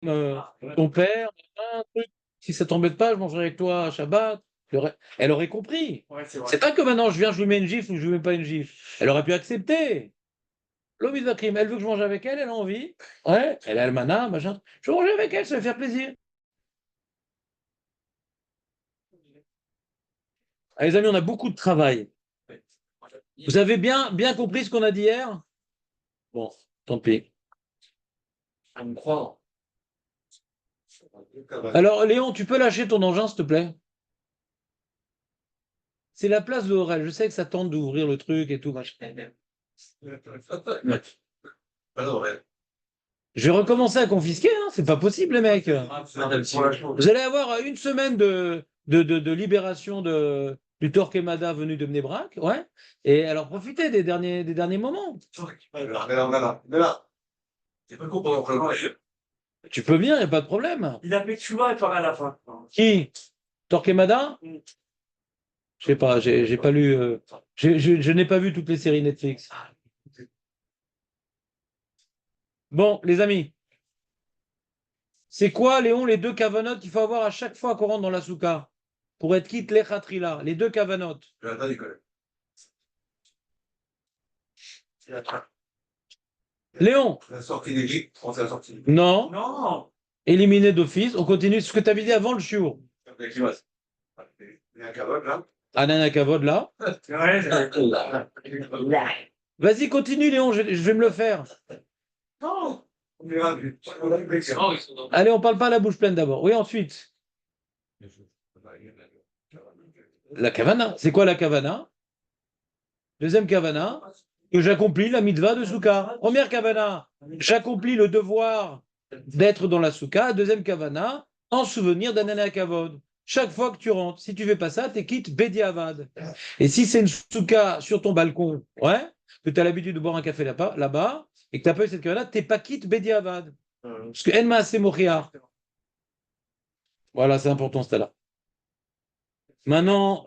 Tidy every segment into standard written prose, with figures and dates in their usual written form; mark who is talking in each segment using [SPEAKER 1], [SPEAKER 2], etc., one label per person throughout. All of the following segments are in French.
[SPEAKER 1] ton père, un truc. Si ça t'embête pas, je mangerai avec toi à Shabbat. Elle aurait compris.
[SPEAKER 2] Ouais, c'est vrai.
[SPEAKER 1] C'est pas que maintenant je viens, je lui mets une gifle ou je lui mets pas une gifle. Elle aurait pu accepter. L'homme crime. Elle veut que je mange avec elle, elle a envie. Ouais, elle a le mana, machin. Je vais manger avec elle, ça va faire plaisir. Ah, les amis, on a beaucoup de travail. Vous avez bien compris ce qu'on a dit hier? Bon, tant pis.
[SPEAKER 2] À me croire.
[SPEAKER 1] Alors, Léon, tu peux lâcher ton engin, s'il te plaît? C'est la place de Aurel. Je sais que ça tente d'ouvrir le truc et tout, machin. Je vais recommencer à confisquer, hein. C'est pas possible, les mecs. Vous allez avoir une semaine de libération du Torquemada venu de Mnebrak, ouais. Et alors, profitez des derniers moments. Tu peux venir, il n'y a pas de problème.
[SPEAKER 2] Il a fait Chouba et pas à la fin.
[SPEAKER 1] Qui? Torquemada? Je sais pas, j'ai pas lu. Je n'ai pas vu toutes les séries Netflix. Bon, les amis, c'est quoi, Léon, les deux cavanotes qu'il faut avoir à chaque fois qu'on rentre dans la souka pour être quitte les khatrila, les deux cavanotes. Léon,
[SPEAKER 3] La sortie d'Égypte, on s'est sorti.
[SPEAKER 1] non,
[SPEAKER 2] Non.
[SPEAKER 1] éliminé d'office. On continue ce que tu avais dit avant le chiour.
[SPEAKER 3] Il y a un cavode là.
[SPEAKER 1] Anana Kavod là.
[SPEAKER 2] Ouais,
[SPEAKER 1] Vas-y, continue, Léon, je vais me le faire.
[SPEAKER 2] non.
[SPEAKER 3] On verra.
[SPEAKER 1] Allez, on parle pas à la bouche pleine d'abord. Oui, ensuite. La kavana. C'est quoi la kavana? Deuxième kavana, que j'accomplis la mitzvah de souka. Première kavana, j'accomplis le devoir d'être dans la souka. Deuxième kavana, en souvenir d'Anana Kavod. Chaque fois que tu rentres, si tu fais pas ça, tu quittes Bediavad. Et si c'est une souka sur ton balcon, ouais, que tu as l'habitude de boire un café là-bas, et que tu n'as pas eu cette kavana, tu n'es pas quitte Bediavad. Parce que Enma c'est Mochiar. Voilà, c'est important, c'est là. Maintenant,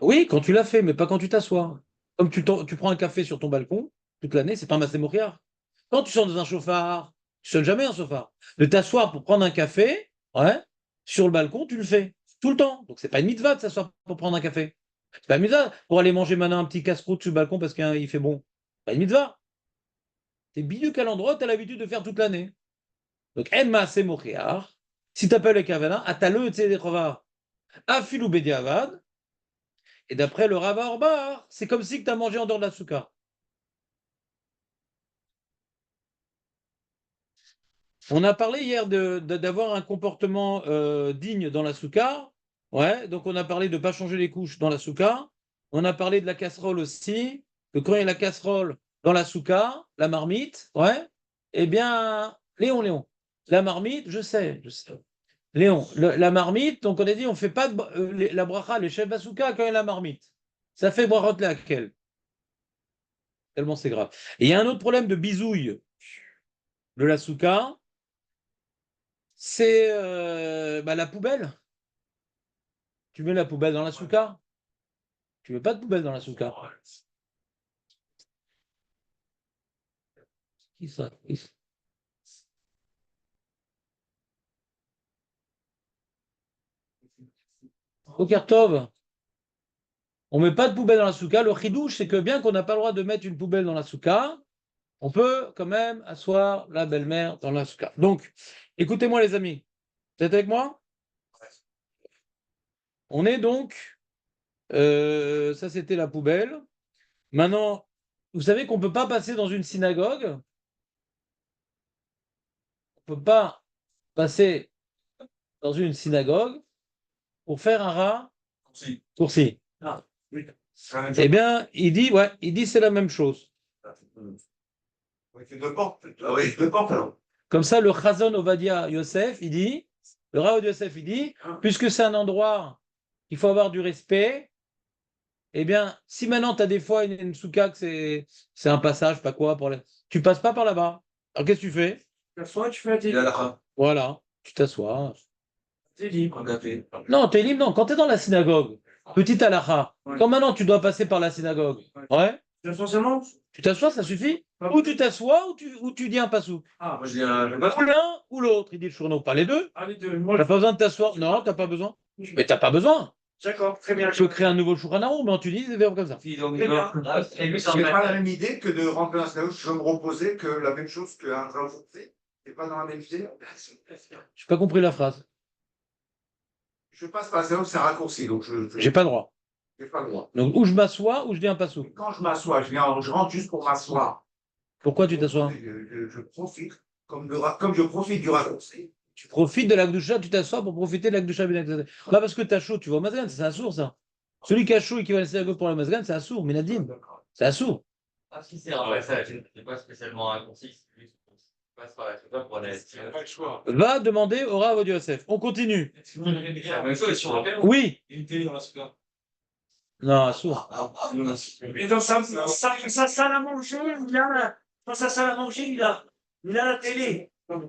[SPEAKER 1] oui, quand tu l'as fait, mais pas quand tu t'assois. Comme tu prends un café sur ton balcon toute l'année, c'est pas un massé Mochiar. Quand tu sors dans un chauffard, tu sonnes jamais un chauffard. De t'asseoir pour prendre un café, ouais, sur le balcon, tu le fais tout le temps. Donc c'est pas une mitzvah de s'asseoir pour prendre un café. C'est pas une mitzvah pour aller manger maintenant un petit casse-croûte sur le balcon parce qu'il fait bon. Pas une mitzvah. C'est biduc à l'endroit, tu as l'habitude de faire toute l'année. Donc Enma c'est Mochiar. Si tu appelles le Kavana, Atale Tzedechova, Afilou Bediavad. Et d'après le Rav Orbar, c'est comme si tu as mangé en dehors de la souka. On a parlé hier d'avoir un comportement digne dans la souka. Ouais, donc on a parlé de ne pas changer les couches dans la souka. On a parlé de la casserole aussi, que quand il y a la casserole dans la souka, la marmite, ouais, eh bien, Léon, la marmite, je sais. Léon, la marmite, donc on a dit, on ne fait pas la bracha, les chefs basouka quand il y a la marmite. Ça fait brachot laquelle. Tellement c'est grave. Et il y a un autre problème de bisouille de la souka, c'est la poubelle. Tu mets la poubelle dans la souka. Tu mets pas de poubelle dans la souka. Qui ça? Okertov. On met pas de poubelle dans la souka. Le chidouche, c'est que bien qu'on n'a pas le droit de mettre une poubelle dans la souka, on peut quand même asseoir la belle-mère dans la souka. Donc, écoutez-moi les amis. Vous êtes avec moi? On est donc... ça, c'était la poubelle. Maintenant, vous savez qu'on ne peut pas passer dans une synagogue. On ne peut pas passer dans une synagogue pour faire un rat coursi.
[SPEAKER 2] Ah, oui.
[SPEAKER 1] Eh bien, il dit c'est la même chose.
[SPEAKER 3] Deux portes. Ah oui, deux portes alors.
[SPEAKER 1] Comme ça, le Chazon Ovadia Yosef, il dit, le Rav Yosef, il dit, puisque c'est un endroit, il faut avoir du respect. Eh bien, si maintenant tu as des fois une soukha, que c'est un passage, pas quoi, tu passes pas par là-bas. Alors qu'est-ce que tu fais?
[SPEAKER 2] Soit tu fais un délire.
[SPEAKER 1] Voilà, tu t'assois.
[SPEAKER 2] T'es libre.
[SPEAKER 1] Non, tu es libre, non. Quand tu es dans la synagogue, petite halakha,
[SPEAKER 2] Ouais.
[SPEAKER 1] quand maintenant tu dois passer par la synagogue, ouais,
[SPEAKER 2] Essentiellement.
[SPEAKER 1] Tu t'assois, ça suffit? Ou tu t'assois ou tu dis un pasouk.
[SPEAKER 2] Ah,
[SPEAKER 3] Moi, je dis un.
[SPEAKER 1] Ou l'un ou l'autre, il dit le journaux, pas les deux.
[SPEAKER 2] allez, deux. Moi,
[SPEAKER 1] T'as pas besoin de t'asseoir. Non, t'as pas besoin. Mais t'as pas besoin.
[SPEAKER 2] D'accord, très bien.
[SPEAKER 1] Tu peux créer un nouveau Shulchan Aruch, mais en Tunisie, des verbes comme ça.
[SPEAKER 3] C'est
[SPEAKER 4] pas la même idée que de rentrer dans un salon, je me reposer que la même chose qu'un travail fait. C'est pas dans la même idée.
[SPEAKER 1] J'ai pas compris la phrase.
[SPEAKER 4] Je passe par la salon, c'est un raccourci, donc
[SPEAKER 1] J'ai pas le droit.
[SPEAKER 4] j'ai pas le droit.
[SPEAKER 1] Donc, ou je m'assois ou je dis un pasouk.
[SPEAKER 4] Quand je m'assois, je rentre juste pour m'asseoir.
[SPEAKER 1] Pourquoi tu t'assois?
[SPEAKER 4] Je profite, comme je profite du raccourci.
[SPEAKER 1] Tu profites de la Gdusha, tu t'assois pour profiter de la Gdusha. Pas parce que t'as chaud, tu vas au Mazgan, c'est assourd ça. Celui qui a chaud et qui va à la synagogue pour le Mazgan, c'est assourd, Minadim. C'est assourd.
[SPEAKER 5] Ah, si c'est un ça, c'est pas spécialement un raccourci, c'est juste qu'on passe par la soda pour aller.
[SPEAKER 2] Pas le choix.
[SPEAKER 1] Va demander au Rav Yosef. On continue.
[SPEAKER 5] La même chose sur le
[SPEAKER 1] Oui.
[SPEAKER 2] Il était dans la souka.
[SPEAKER 1] Non, assourd.
[SPEAKER 2] Et dans ça salle à manger, il a, dans sa salle à manger, il a la télé. Faire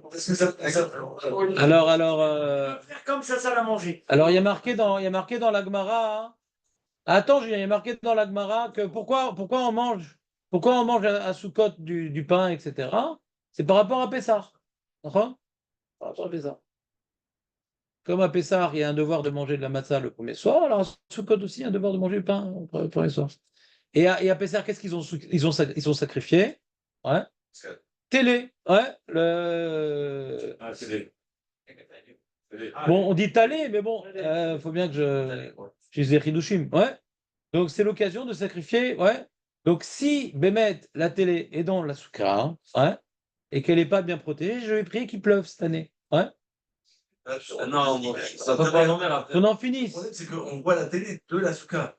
[SPEAKER 2] comme sa salle à manger.
[SPEAKER 1] Alors il y a marqué dans la Gemara. Hein. Attends, Julien, il y a marqué dans la Gemara que pourquoi on mange à Sukkot du pain, etc. C'est par rapport à Pessah. D'accord? Par rapport à Pessah. Comme à Pessah, il y a un devoir de manger de la matzah le premier soir, alors à Sukkot aussi, il y a un devoir de manger du pain le premier soir. Et à Pessah, qu'est-ce qu'ils ont sacrifié? Ouais. Télé. Ouais.
[SPEAKER 2] Ah, c'est
[SPEAKER 1] Bon, on dit talé, mais bon, faut bien que je dise des Hidushim. Ouais. Donc, c'est l'occasion de sacrifier. Ouais. Donc, si Bémet, la télé, est dans la soukha, ouais, et qu'elle n'est pas bien protégée, je vais prier qu'il pleuve cette année. Ouais.
[SPEAKER 5] Non, ça peut pas l'envers après.
[SPEAKER 1] Qu'on en
[SPEAKER 3] Le
[SPEAKER 1] finisse.
[SPEAKER 3] problème, c'est qu'on voit la télé de la souka.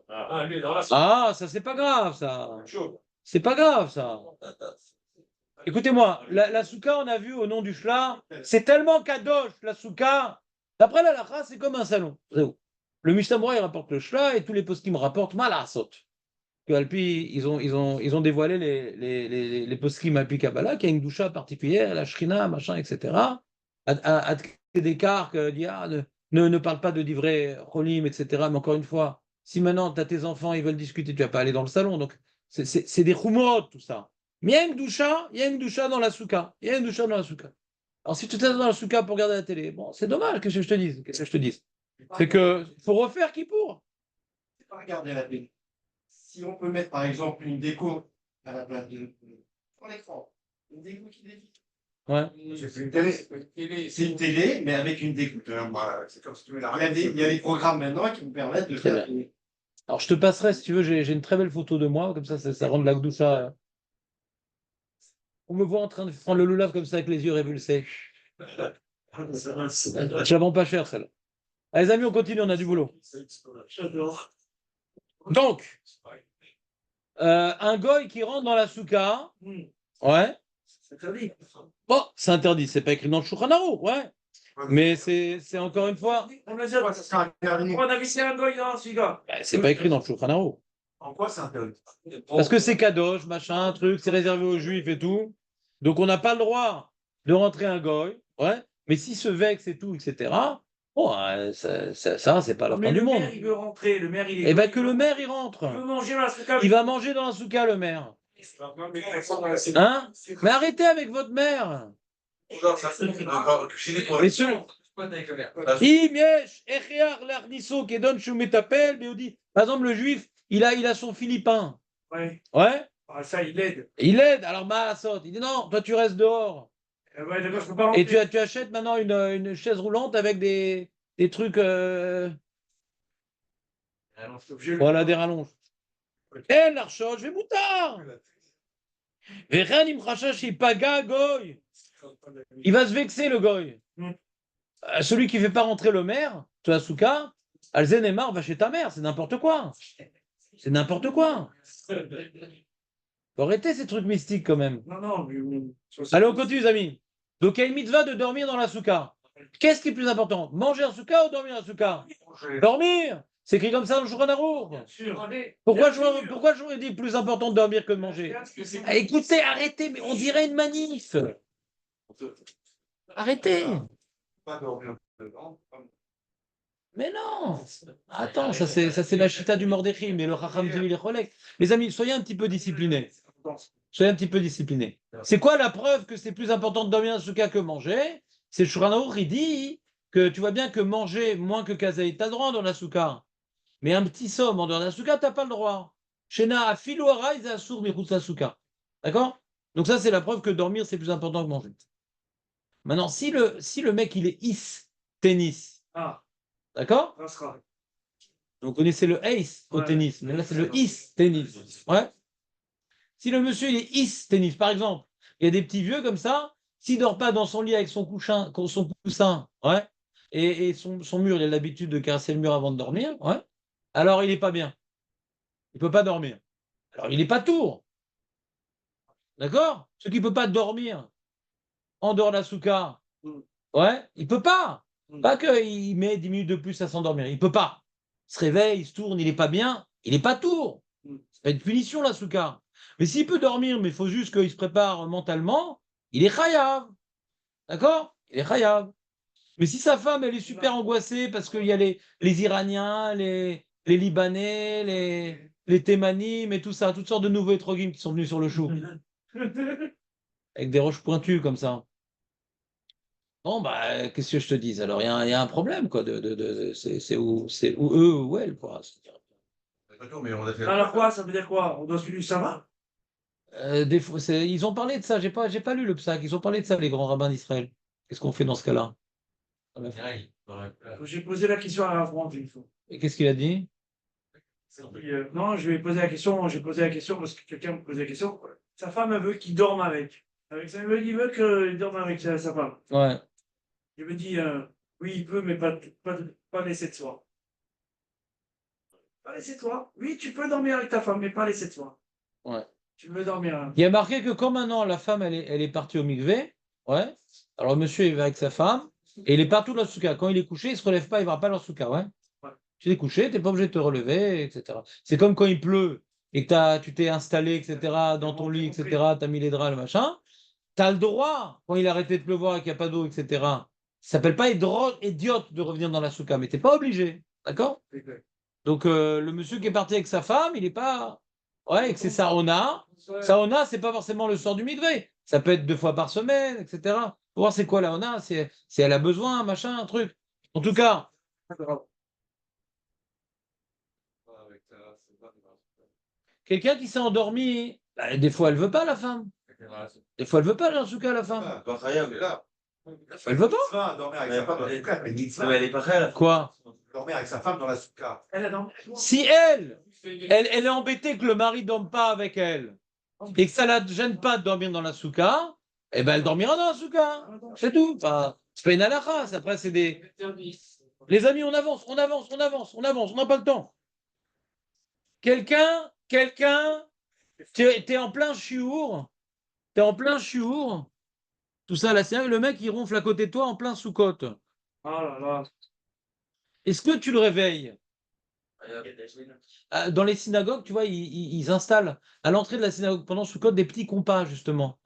[SPEAKER 2] Ah, lui, dans la
[SPEAKER 1] Ah, ça, c'est pas grave, ça.
[SPEAKER 2] chaud.
[SPEAKER 1] C'est pas grave, ça. Écoutez-moi, la soukha, on a vu au nom du Shla, c'est tellement kadosh, la soukha. D'après la lacha, c'est comme un salon. Le Mishnah il rapporte le Shla et tous les poskim rapportent Malasot. Que Alpi, ils ont dévoilé les poskim Alpi Kabbalah, qui a une doucha particulière, la Shrina, machin, etc. À d'écart que dit, ne parle pas de divrei cholim, etc. Mais encore une fois, si maintenant tu as tes enfants, ils veulent discuter, tu vas pas aller dans le salon. Donc, c'est des chumot, tout ça. Mais il y a une doucha dans la souka. Il y a une doucha dans la souka. Alors, si tu t'es dans la souka pour regarder la télé, bon, c'est dommage, qu'est-ce que je te dise? Qu'est-ce que je te dise? C'est que faut refaire qui pour.
[SPEAKER 4] C'est pas regarder la télé. Si on peut mettre par exemple une déco à la place de ton écran, une déco qui défile.
[SPEAKER 1] Ouais.
[SPEAKER 4] C'est une télé. C'est une télé, mais avec une déco. C'est comme si tu mets la il y a des programmes maintenant qui vous permettent de
[SPEAKER 1] Très
[SPEAKER 4] faire.
[SPEAKER 1] bien. Alors, je te passerai, si tu veux, j'ai une très belle photo de moi, comme ça rend de la doucha. On me voit en train de prendre le loulav comme ça avec les yeux révulsés. Je la vends pas cher, celle-là. Allez, les amis, on continue, on a du boulot. Donc, un goy qui rentre dans la souka, ouais. Bon, c'est interdit, c'est pas écrit dans le Shulchan Aruch, ouais. Mais c'est encore une fois,
[SPEAKER 2] On a dit, on a vissé un goy dans celui-là.
[SPEAKER 1] c'est pas écrit dans le Shulchan Aruch.
[SPEAKER 4] En quoi c'est interdit?
[SPEAKER 1] Parce que c'est kadosh, machin, truc, c'est réservé aux juifs et tout. Donc on n'a pas le droit de rentrer un goy, ouais. Mais s'il se vexe et tout, etc. Bon, ça c'est pas la
[SPEAKER 2] Mais
[SPEAKER 1] fin du
[SPEAKER 2] le
[SPEAKER 1] monde.
[SPEAKER 2] maire, il veut rentrer. Le maire, il est.
[SPEAKER 1] Eh bien que le maire il rentre.
[SPEAKER 2] Il veut manger dans la souka.
[SPEAKER 1] Il va manger dans la souka, le maire. Hein? Mais arrêtez avec votre mère. Et ceux- Imiesh, Echear, Larnisso, Kedon, Shumetapel, mais on dit, par exemple, le juif, il a son philippin.
[SPEAKER 2] Ouais.
[SPEAKER 1] Ouais?
[SPEAKER 2] Ah, ça, il aide.
[SPEAKER 1] Il aide, alors Maasot, il dit non, toi tu restes dehors.
[SPEAKER 2] Ouais, d'accord, je peux pas rentrer.
[SPEAKER 1] Et tu achètes maintenant une chaise roulante avec des trucs. Voilà, des rallonges. Eh, l'archot, je vais moutard. Veran imchachash ipaga goy. Il va se vexer, le goy. Celui qui ne fait pas rentrer le maire, toi, Souka, Alzenemar, va chez ta mère, c'est n'importe quoi. C'est n'importe quoi. Faut arrêter ces trucs mystiques quand même.
[SPEAKER 2] Non.
[SPEAKER 1] Allez, on continue, les amis. Donc, il y a une mitzvah de dormir dans la souka. Qu'est-ce qui est plus important? Manger en souka ou dormir en souka? Dormir! C'est écrit comme ça dans le Shulchan Aruch. Pourquoi j'aurais dit plus important de dormir que de manger? Ah, écoutez, arrêtez, mais on dirait une manif. Arrêtez.
[SPEAKER 4] Pas dormir dedans.
[SPEAKER 1] Mais non! Attends, ça c'est la chita du Mordechai, mais le Chacham dit il est cholek. Les amis, soyez un petit peu disciplinés. Soyez un petit peu disciplinés. C'est quoi la preuve que c'est plus important de dormir dans le souka que manger? C'est le Shulchan Aruch, il dit que tu vois bien que manger moins que kazaï, tu as le droit dans la souka. Mais un petit somme en dehors de la souka, tu n'as pas le droit. Shena afilu hara, ils assour michutz la souka. D'accord? Donc ça, c'est la preuve que dormir, c'est plus important que manger. Maintenant, si le mec, il est is tennis,
[SPEAKER 2] Ah,
[SPEAKER 1] d'accord?
[SPEAKER 2] ça sera.
[SPEAKER 1] Donc, vous connaissez le ace au
[SPEAKER 2] Ouais.
[SPEAKER 1] tennis, mais là, c'est le is tennis. Ouais. Si le monsieur, il est is tennis, par exemple, il y a des petits vieux comme ça, s'il dort pas dans son lit avec son coussin, ouais, et son mur, il a l'habitude de caresser le mur avant de dormir, ouais, alors il n'est pas bien. Il peut pas dormir. Alors, il n'est pas tour. D'accord? Ceux qui ne peut pas dormir en dehors de la souka,
[SPEAKER 2] Mm.
[SPEAKER 1] ouais, il peut pas.
[SPEAKER 2] Mm.
[SPEAKER 1] Pas qu'il met 10 minutes de plus à s'endormir. Il peut pas. Il se réveille, il se tourne, il n'est pas bien, il n'est pas tour.
[SPEAKER 2] Mm.
[SPEAKER 1] C'est pas une punition, la souka. Mais s'il peut dormir, mais il faut juste qu'il se prépare mentalement, il est chayav. D'accord? Il est chayav. Mais si sa femme, elle est super angoissée parce qu'il y a les Iraniens, les Libanais, les Thémanim et tout ça, toutes sortes de nouveaux étrogim qui sont venus sur le chou, avec des roches pointues comme ça. Bon, bah, qu'est-ce que je te dis? Alors, il y a un problème, quoi. C'est où eux ou elle, quoi.
[SPEAKER 3] D'accord, mais on a fait.
[SPEAKER 2] Alors quoi, ça veut dire quoi? On doit suivre ça va?
[SPEAKER 1] Des fois, ils ont parlé de ça. J'ai pas lu le psaque. Ils ont parlé de ça, les grands rabbins d'Israël. Qu'est-ce qu'on fait dans ce cas-là?
[SPEAKER 2] J'ai posé la question à Franck une fois.
[SPEAKER 1] Et qu'est-ce qu'il a dit?
[SPEAKER 2] Puis, non, je lui ai posé la question, j'ai posé la question parce que quelqu'un me posait la question. Sa femme, elle veut qu'il dorme avec. Il veut qu'il dorme avec sa femme.
[SPEAKER 1] Ouais.
[SPEAKER 2] Je me dis, oui, il peut, mais pas laisser de soi. Pas laisser de soi. Oui, tu peux dormir avec ta femme, mais pas laisser de soi.
[SPEAKER 1] Ouais.
[SPEAKER 2] Tu veux dormir.
[SPEAKER 1] Il y a marqué que quand maintenant la femme, elle est partie au mikvé, ouais. Alors, le monsieur, il va avec sa femme, et il est partout dans le souka. Quand il est couché, il ne se relève pas, il ne va pas dans le souka, ouais.
[SPEAKER 2] Ouais.
[SPEAKER 1] Tu es couché, tu n'es pas obligé de te relever, etc. C'est comme quand il pleut et que tu t'es installé, etc., dans ton lit, etc., tu as mis les draps, le machin. Tu as le droit, quand il a arrêté de pleuvoir et qu'il n'y a pas d'eau, etc. Ça s'appelle pas idiote de revenir dans la souka, mais tu n'es pas obligé. D'accord? Donc, le monsieur qui est parti avec sa femme, il n'est pas. Ouais, et que c'est sauna. Sauna, c'est pas forcément le sort du mikvé. Ça peut être 2 fois par semaine, etc. Faut voir c'est quoi la sauna, c'est elle a besoin, machin, un truc. En tout cas, quelqu'un qui s'est endormi, bah, des fois elle veut pas la femme. Des fois elle veut pas dans le la femme.
[SPEAKER 3] Bah, Chayav est là.
[SPEAKER 1] Elle veut pas.
[SPEAKER 3] Mitzvah, dormir avec sa femme dans la souka, mais mitzvah.
[SPEAKER 5] Mais elle est pas réelle.
[SPEAKER 1] Quoi?
[SPEAKER 3] Dormir avec sa femme dans la souka.
[SPEAKER 2] Elle a dormi.
[SPEAKER 1] Si elle est embêtée que le mari ne dorme pas avec elle et que ça la gêne pas de dormir dans la souka, eh ben elle dormira dans la souka. C'est tout. Enfin, c'est pas une halakha. Après, c'est des. Les amis, on avance, on n'a pas le temps. Quelqu'un, t'es en plein chiour, tout ça, là, c'est le mec qui ronfle à côté de toi en plein sous-côte.
[SPEAKER 2] Oh là là.
[SPEAKER 1] Est-ce que tu le réveilles? Dans les synagogues, tu vois, ils installent à l'entrée de la synagogue pendant Sukkot des petits compas, justement,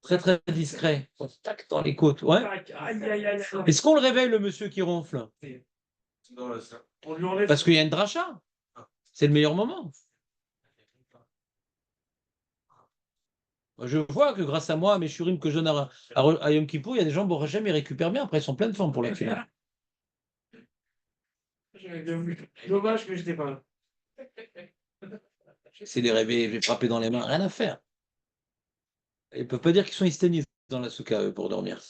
[SPEAKER 1] très très discrets, tac, dans les côtes. Ouais.
[SPEAKER 2] Aïe, aïe, aïe.
[SPEAKER 1] Est-ce qu'on le réveille, le monsieur qui ronfle?
[SPEAKER 2] On lui enlève.
[SPEAKER 1] Parce qu'il y a une dracha. C'est le meilleur moment. Je vois que grâce à moi, mes shurim que je donne à Yom Kippur, il y a des gens, bon, jamais ils récupèrent bien, après ils sont pleins de forme pour la finale.
[SPEAKER 2] Dommage que je n'étais pas là.
[SPEAKER 1] J'essaie de les réveiller, je vais frapper dans les mains, rien à faire. Ils ne peuvent pas dire qu'ils sont hysténisés dans la souka, eux, pour dormir.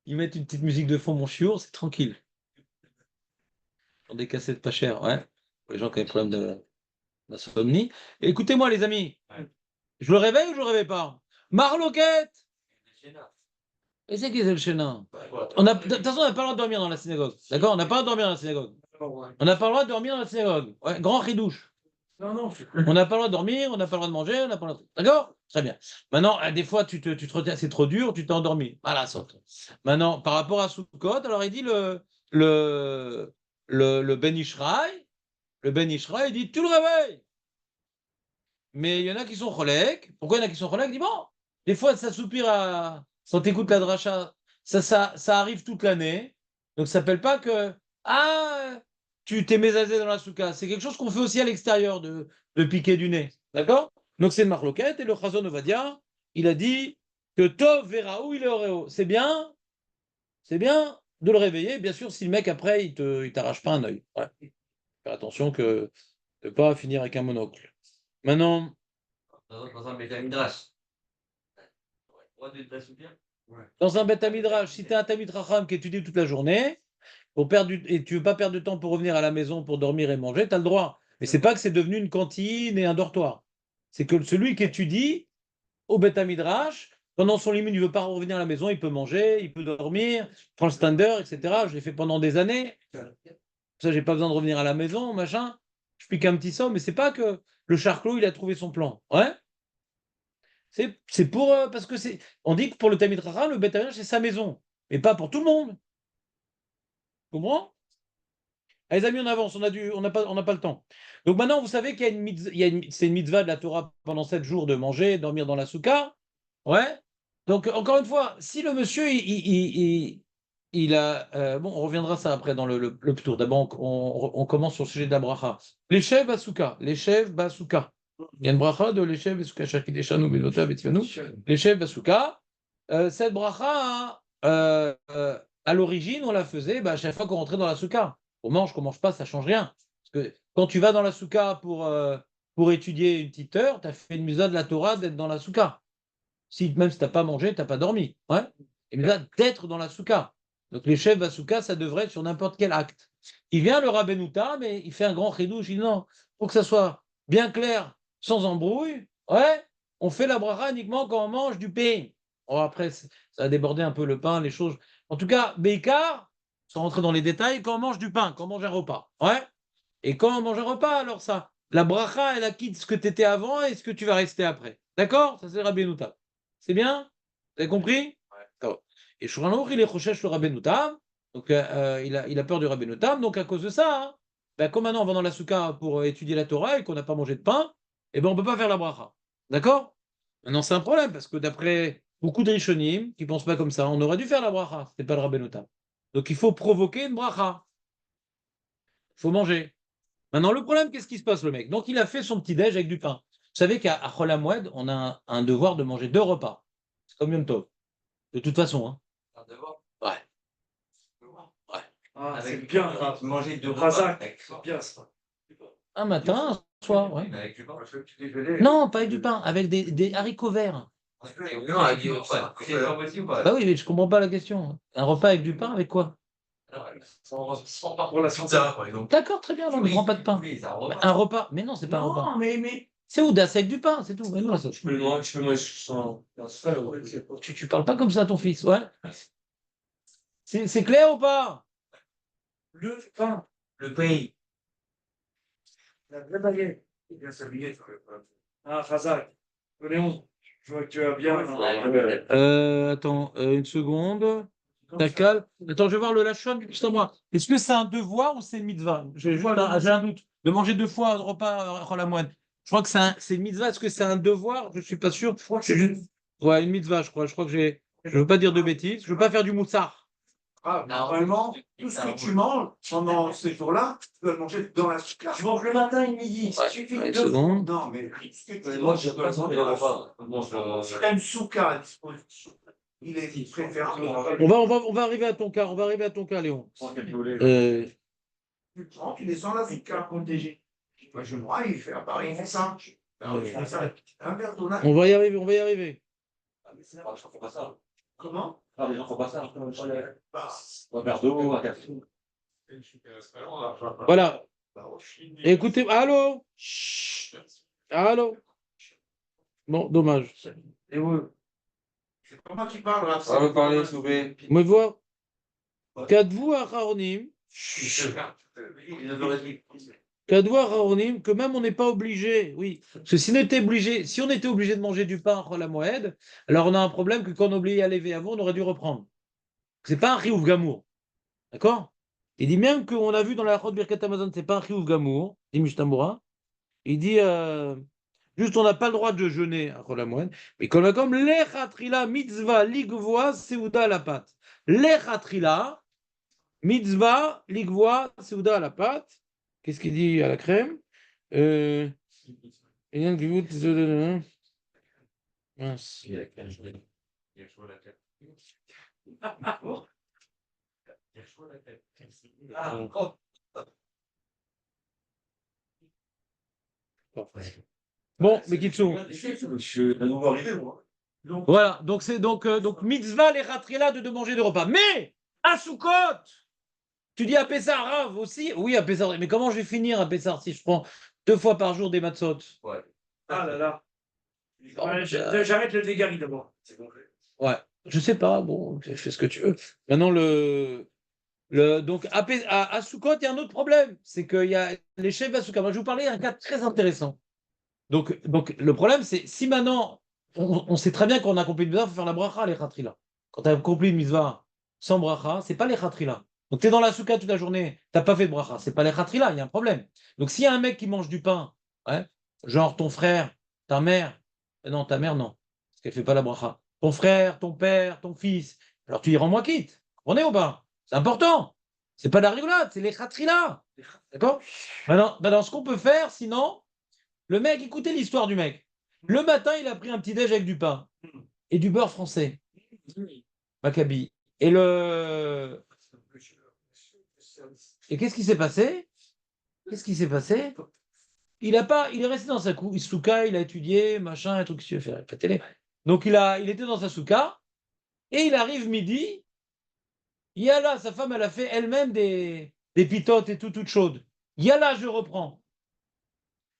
[SPEAKER 1] Ils mettent une petite musique de fond, mon chiour, c'est tranquille. Dans des cassettes pas chères, ouais. Pour les gens qui ont des problèmes d'insomnie. Écoutez-moi, les amis. Je le réveille ou je le réveille pas? Marloquette! Et c'est qui c'est le chénin? De toute façon, on n'a pas le droit de dormir dans la synagogue. D'accord? On n'a pas le droit de dormir dans la synagogue. On n'a pas le droit de dormir dans la synagogue. Ouais, grand ridouche.
[SPEAKER 2] Non, non.
[SPEAKER 1] On n'a pas le droit de dormir, on n'a pas le droit de manger, on n'a pas le droit de... D'accord? Très bien. Maintenant, des fois, tu te retiens, c'est trop dur, tu t'es endormi. Voilà, saute. Maintenant, par rapport à Sukkot, alors il dit le Ben Ishraï, il dit, tu le réveilles. Mais il y en a qui sont cholèques. Pourquoi il y en a qui sont cholèques? Il dit, bon, des fois, ça soupire quand tu écoutes la dracha, ça arrive toute l'année. Donc, ça s'appelle pas que ah, tu t'es mésasé dans la souka. C'est quelque chose qu'on fait aussi à l'extérieur de piquer du nez. D'accord? Donc, c'est une marloquette. Et le Chazon Ovadia, il a dit que Tov verra où il est Oréo. C'est bien de le réveiller. Bien sûr, si le mec, après, il t'arrache pas un œil. Ouais. Faire attention de ne pas finir avec un monocle. Maintenant,
[SPEAKER 5] Dans un Betamidrash. Droit de t'assoupir.
[SPEAKER 1] dans un Beth Midrash, si tu es un Tamid Racham qui étudie toute la journée, et tu veux pas perdre de temps pour revenir à la maison pour dormir et manger, tu as le droit. Mais c'est pas que c'est devenu une cantine et un dortoir. C'est que celui qui étudie au Beth Midrash, pendant son limite, il ne veut pas revenir à la maison, il peut manger, il peut dormir, il prend le stander, etc. Je l'ai fait pendant des années. Ça, j'ai pas besoin de revenir à la maison, machin. Je pique un petit somme, mais c'est pas que le charclot, il a trouvé son plan. Ouais. C'est pour. Parce que c'est. On dit que pour le Tamid Chacham, le Beth Midrash, c'est sa maison. Mais pas pour tout le monde. Tu comprends? Allez, les amis, on avance, on n'a pas le temps. Donc maintenant, vous savez qu'il y a une mitzvah, c'est une mitzvah de la Torah pendant 7 jours de manger, dormir dans la souka. Ouais. Donc, encore une fois, si le monsieur, il a. Bon, on reviendra ça après dans le tour. D'abord, on commence sur le sujet de la bracha. Les chefs basouka. Les chefs basouka. Il y a une bracha de les chefs basouka, shakideshanu, belota, betivanu. Les chefs basouka. Cette bracha, à l'origine, on la faisait à chaque fois qu'on rentrait dans la souka. On mange, qu'on mange pas, ça change rien. Parce que quand tu vas dans la souka pour étudier une petite heure, tu as fait une mitzvah de la Torah d'être dans la souka. Même si tu n'as pas mangé, tu n'as pas dormi. Ouais. Et mitzvah d'être dans la souka. Donc les chefs basouka, ça devrait être sur n'importe quel acte. Il vient le Rabbenouta, mais il fait un grand chidouche. Il dit non, pour que ça soit bien clair, sans embrouille, ouais, on fait la bracha uniquement quand on mange du pain. Bon, après, ça a débordé un peu le pain, les choses. En tout cas, Bécard, sans rentrer dans les détails, quand on mange du pain, quand on mange un repas. Ouais. Et quand on mange un repas, alors ça, la bracha, elle acquitte ce que tu étais avant et ce que tu vas rester après. D'accord? Ça, c'est Rabbenouta. C'est bien? Vous avez compris? D'accord. Et Shulchan il est chochesh le Rabbenouta. Donc, il a peur du Rabbenouta. Donc, à cause de ça, hein, comme maintenant on va dans la souka pour étudier la Torah et qu'on n'a pas mangé de pain, eh ben, on ne peut pas faire la bracha. D'accord? Maintenant, c'est un problème parce que d'après beaucoup de Rishonim qui ne pensent pas comme ça, on aurait dû faire la bracha. Ce n'est pas le Rabbenouta. Donc, il faut provoquer une bracha. Il faut manger. Maintenant, le problème, qu'est-ce qui se passe, le mec? Donc, il a fait son petit-déj avec du pain. Vous savez qu'à Chol Hamoed, on a un devoir de manger 2 repas. C'est comme Yom Tov. De toute façon. Hein.
[SPEAKER 5] Un devoir.
[SPEAKER 1] Ouais. Ouais.
[SPEAKER 2] Ah, c'est
[SPEAKER 5] Avec
[SPEAKER 2] bien.
[SPEAKER 5] manger deux
[SPEAKER 2] Razak,
[SPEAKER 5] repas.
[SPEAKER 2] c'est bien ça.
[SPEAKER 1] Un matin, un soir. Ouais.
[SPEAKER 5] Avec du pain.
[SPEAKER 1] Non, pas avec du pain, avec des haricots verts.
[SPEAKER 5] Non, avec du repas. C'est pas possible ou pas?
[SPEAKER 1] Bah oui, mais je comprends pas la question. Un repas avec du pain, avec quoi?
[SPEAKER 2] Pour la santé.
[SPEAKER 3] Par exemple.
[SPEAKER 1] D'accord, très bien, non, mais je prends pas de pain.
[SPEAKER 5] Oui, c'est un
[SPEAKER 1] Bah,
[SPEAKER 5] repas.
[SPEAKER 1] un repas, mais non, c'est pas un repas.
[SPEAKER 2] Non, mais.
[SPEAKER 1] C'est Oudas avec du pain, c'est tout. Mais non, ça-
[SPEAKER 2] Tu peux le manger sans.
[SPEAKER 1] tu parles pas comme ça à ton fils, ouais? C'est clair ou pas?
[SPEAKER 2] Le pain,
[SPEAKER 5] Le pays.
[SPEAKER 2] la vraie baguette.
[SPEAKER 3] Bien s'habiller sur le pain.
[SPEAKER 2] Ah, Razak. Léon, je vois que tu as bien.
[SPEAKER 1] Attends, une seconde. T'as calme. Attends, je vais voir le lachon juste à moi. Est-ce que c'est un devoir ou c'est une mitzvah? J'ai un doute. De manger 2 fois un repas à la moine. Je crois que c'est une mitzvah. Est-ce que c'est un devoir? Je ne suis pas sûr. Ouais, une mitzvah, je crois. Je crois que j'ai. Je veux pas dire de bêtises. Je veux pas faire du moussard.
[SPEAKER 3] Ah, normalement, tout ce que tu manges pendant ces jours-là, tu dois le manger dans la souka.
[SPEAKER 2] Je mange le matin et le midi.
[SPEAKER 1] Ouais,
[SPEAKER 2] Il suffit
[SPEAKER 1] une
[SPEAKER 2] de.
[SPEAKER 1] seconde.
[SPEAKER 3] Non, mais ce que tu
[SPEAKER 5] Moi,
[SPEAKER 3] manges
[SPEAKER 5] je
[SPEAKER 3] dans la
[SPEAKER 5] pas les repas.
[SPEAKER 3] Si tu as une souka à disposition, il est préférable.
[SPEAKER 1] On va arriver à ton cas. On va arriver à ton cas, Léon.
[SPEAKER 3] Tu prends, tu descends la souka.
[SPEAKER 2] Protégé.
[SPEAKER 3] Moi, je vois, il fait à Paris, il fait ça. Alors, il fait ça. Un verre d'eau là.
[SPEAKER 1] On va y arriver. On va y arriver.
[SPEAKER 5] Faut pas ça.
[SPEAKER 3] Comment?
[SPEAKER 5] Ah, les gens font pas ça.
[SPEAKER 3] Bah,
[SPEAKER 5] Un verre d'eau, un café.
[SPEAKER 1] Voilà. Écoutez. Allô? Chut. Allô? Bon, dommage.
[SPEAKER 2] Et ouais.
[SPEAKER 3] c'est pas moi qui parle là.
[SPEAKER 5] On va parler, s'il vous plaît.
[SPEAKER 1] Me voir. Kadvou Acharonim. Kadvou Acharonim, que même on n'est pas obligé. Oui. Parce que si on était obligé de manger du pain à la moed, alors on a un problème que quand on oublie à lever avant, on aurait dû reprendre. C'est pas un riouf gamour. D'accord? Il dit même qu'on a vu dans la Chod Birkat Amazon, c'est pas un riouf gamour, dit Mishnah. Il dit juste on n'a pas le droit de jeûner à Chol Hamoed, mais comme l'echatrila mitzvah ligvoa seuda la pâte. L'echatrila, Mitzvah, ligvoa, seuda à la pâte. Qu'est-ce qu'il dit à la crème? Inyan gvut, mince.
[SPEAKER 5] Il y a quel jour il y a chaud la tête. Il y a chaud la tête.
[SPEAKER 1] Bon, mais Kitsou.
[SPEAKER 3] Je suis à nouveau arrivé, moi.
[SPEAKER 1] Voilà, donc c'est donc mitzvah les ratrila de manger de repas. Mais à Sukkot, tu dis à Pessar Rav aussi? Oui, à Pessar. Mais comment je vais finir à Pessar si je prends 2 fois par jour des matzot?
[SPEAKER 5] Ouais.
[SPEAKER 2] Ah là là.
[SPEAKER 1] Oh,
[SPEAKER 2] Ouais,
[SPEAKER 1] bah.
[SPEAKER 2] j'arrête le dégât d'abord. C'est bon.
[SPEAKER 1] Ouais, je sais pas, bon, fais ce que tu veux. Maintenant, donc à Sukkot, il y a un autre problème, c'est qu'il y a les chefs à Sukkot. Moi, je vais vous parler d'un cas très intéressant. Donc le problème, c'est si maintenant, on sait très bien qu'on a accompli une mitzvah, il faut faire la bracha, les khatrila. Quand tu as accompli une mitzvah sans bracha, c'est pas les khatrila. Donc tu es dans la soukha toute la journée, tu n'as pas fait de bracha, c'est pas les khatrila, il y a un problème. Donc s'il y a un mec qui mange du pain, ouais, genre ton frère, ta mère, non, ta mère, non, parce qu'elle fait pas la bracha. Ton frère, ton père, ton fils, alors tu y rends moi quitte. On est au bas. C'est important. C'est pas la rigolade, c'est les khatrila. D'accord? Maintenant, ce qu'on peut faire, sinon, le mec, écoutez l'histoire du mec. Le matin, il a pris un petit déj avec du pain et du beurre français, Maccabi. Et qu'est-ce qui s'est passé? Qu'est-ce qui s'est passé? Il est resté dans sa souka, il a étudié, machin, un truc que tu veux faire, pas télé. Donc il était dans sa souka et il arrive midi. Yalla, sa femme, elle a fait elle-même des pitotes et tout, toutes chaudes. Yalla, je reprends.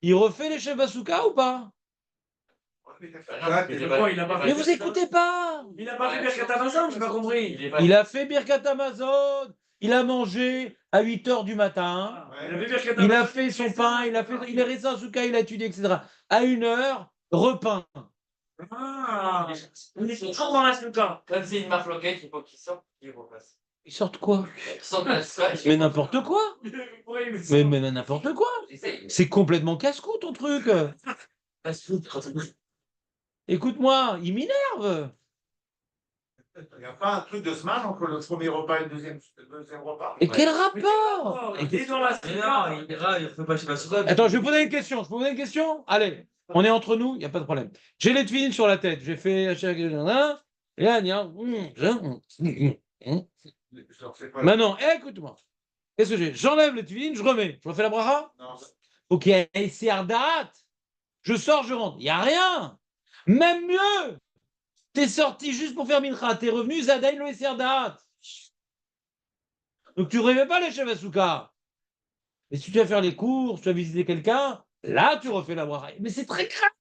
[SPEAKER 1] Il refait les chefs à souka ou pas? Mais vous écoutez pas!
[SPEAKER 2] Il n'a pas fait Birkat Amazon, j'ai pas compris.
[SPEAKER 1] Il a fait Birkat Amazon, il a mangé à 8 h du matin,
[SPEAKER 2] Il a fait Birkat
[SPEAKER 1] il a
[SPEAKER 2] Amazon,
[SPEAKER 1] fait son pain, il est resté en souka, il a étudié, etc. À 1 h, repeint.
[SPEAKER 2] Ah, on est toujours dans la Souka.
[SPEAKER 5] Comme c'est une marque locale, il faut qu'il sorte, qu'il repasse.
[SPEAKER 1] Ils sortent quoi?
[SPEAKER 5] Il sort de la soie, il
[SPEAKER 1] Mais
[SPEAKER 5] faut
[SPEAKER 1] n'importe quoi!
[SPEAKER 2] Oui,
[SPEAKER 1] Mais n'importe quoi!
[SPEAKER 5] Essaye.
[SPEAKER 1] C'est complètement casse-cou ton truc! Écoute-moi, il m'énerve!
[SPEAKER 3] Il n'y a pas un truc de semaine entre le premier repas et le deuxième repas.
[SPEAKER 1] Et quel rapport?
[SPEAKER 2] Il est dans la Souka.
[SPEAKER 5] Non, il ira, il faut pas chez la soie.
[SPEAKER 1] Attends, je vais poser une question. Je peux poser une question? Allez, on est entre nous, il n'y a pas de problème. J'ai les tuiles sur la tête. J'ai fait. Et là,
[SPEAKER 3] Je leur fais pas.
[SPEAKER 1] maintenant, écoute-moi. Qu'est-ce que j'ai? J'enlève les tuiles, je remets. Je refais la bracha?
[SPEAKER 3] Non.
[SPEAKER 1] Ok, c'est Ardat. Je sors, je rentre. Il n'y a rien. Même mieux. T'es sorti juste pour faire mincha. T'es revenu, Zadaï le Ardat. Donc tu ne rêvais pas les chefs à Souka. Et si tu vas faire les courses, tu vas visiter quelqu'un, là tu refais la bracha. Mais c'est très grave.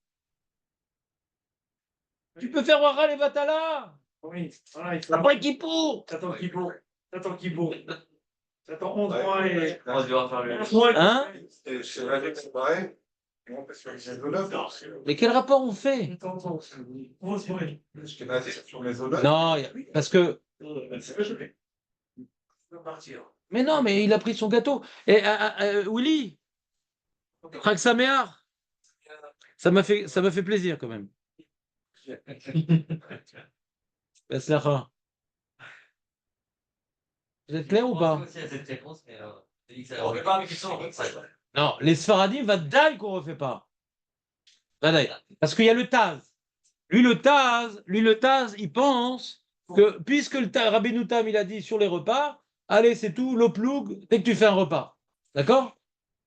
[SPEAKER 1] Tu peux faire bracha les vatala.
[SPEAKER 2] Oui, voilà, il faut.
[SPEAKER 1] Après Kippour.
[SPEAKER 2] T'attends Kippour. T'attends Kippour. T'attends 11 mois et.
[SPEAKER 5] On va devoir faire le.
[SPEAKER 2] 11 mois et.
[SPEAKER 1] Hein?
[SPEAKER 3] Et chez Alex, c'est pareil. On peut sur les enveloppes.
[SPEAKER 1] Mais quel rapport on fait?
[SPEAKER 2] Attends, 11 mois et.
[SPEAKER 3] Je t'ai noté sur les enveloppes.
[SPEAKER 1] Non, parce que.
[SPEAKER 2] C'est pas joué. Je peux partir.
[SPEAKER 1] Mais non, mais il a pris son gâteau. Et Willy, Chag Sameach, ça m'a fait plaisir quand même. Betzlacha. Vous êtes clair ou pas?
[SPEAKER 5] aussi à cette réponse, mais j'ai dit que ça aurait pas mes questions.
[SPEAKER 1] Non, les Sfaradim, va d'aille qu'on refait pas. Vadaï. Parce qu'il y a le Taz. Lui, le Taz, il pense que puisque Rabbi Tam, il a dit sur les repas, allez, c'est tout, l'oploug, dès que tu fais un repas. D'accord?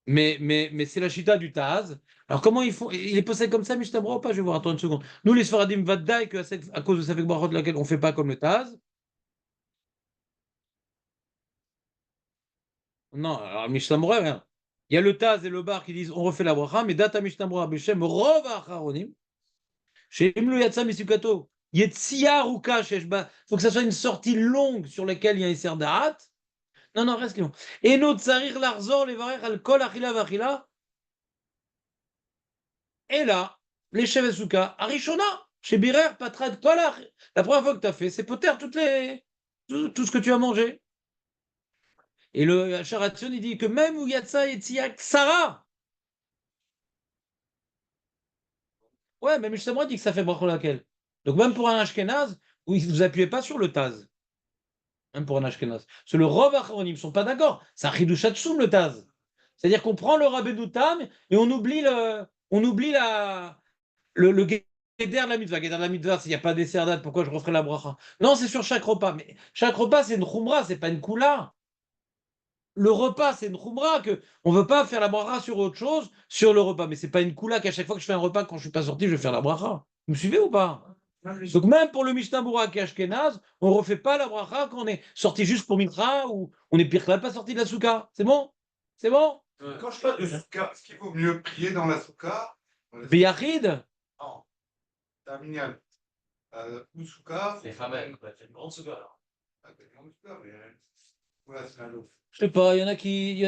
[SPEAKER 1] Mais c'est la chita du Taz. Alors comment ils font? Il est posé comme ça, Mishtabra ou pas? Je vais voir, attends une seconde. Nous, les Sfaradim, Vadaï, à cause de cette brachot de laquelle on ne fait pas comme le Taz. Non, alors Mishtabra, hein. Il y a le Taz et le Bar qui disent on refait la bracha, mais data Mishtabra, Beshem, Rova Acharonim. Chez Imlu Yatsa Misukato, Yetsia Ruka Sheshba. Il faut que ça soit une sortie longue sur laquelle il y a un Isser Da'at. Non, reste long. Et notre Tsarir Larzor, les Varech, Al-Kol, Achila, Vachila. Et là, les chefs Souka, Arishona, chez Birer, Patra, Kola. La première fois que tu as fait, c'est poter tout ce que tu as mangé. Et le Sharation, il dit que même où Yatsa Yetsia Ksara. Ouais, même justement, il dit que ça fait bracha laquelle. Donc même pour un Ashkenaz, vous appuyez pas sur le Taz. même pour un Ashkenaz. Parce que le Rov Acharonim ne sont pas d'accord. C'est un Chidush Hatsum, le Taz. C'est-à-dire qu'on prend le Rabbeinu Tam et on oublie le Guéder de la mitzvah. Guéder de la mitzvah, s'il n'y a pas des date, pourquoi je referai la bracha? Non, c'est sur chaque repas. Mais chaque repas, c'est une khumra, c'est pas une kula. Le repas, c'est une khumra, que on veut pas faire la bracha sur autre chose, sur le repas. Mais c'est pas une kula qu'à chaque fois que je fais un repas, quand je suis pas sorti, je vais faire la bracha. Vous me suivez ou pas? Donc même pour le Mishnah Bura qui est Ashkenaz, on refait pas la bracha quand on est sorti juste pour Mitra ou on est pire que là, pas sorti de la souka. C'est bon? C'est bon?
[SPEAKER 3] Quand je parle de souka, est-ce qu'il vaut mieux prier dans la souka?
[SPEAKER 1] Biyachid?
[SPEAKER 3] Non, terminal. Ou souka.
[SPEAKER 5] Les femmes, c'est une grande souka, alors.
[SPEAKER 3] Voilà, c'est un autre.
[SPEAKER 1] Je sais pas, il y en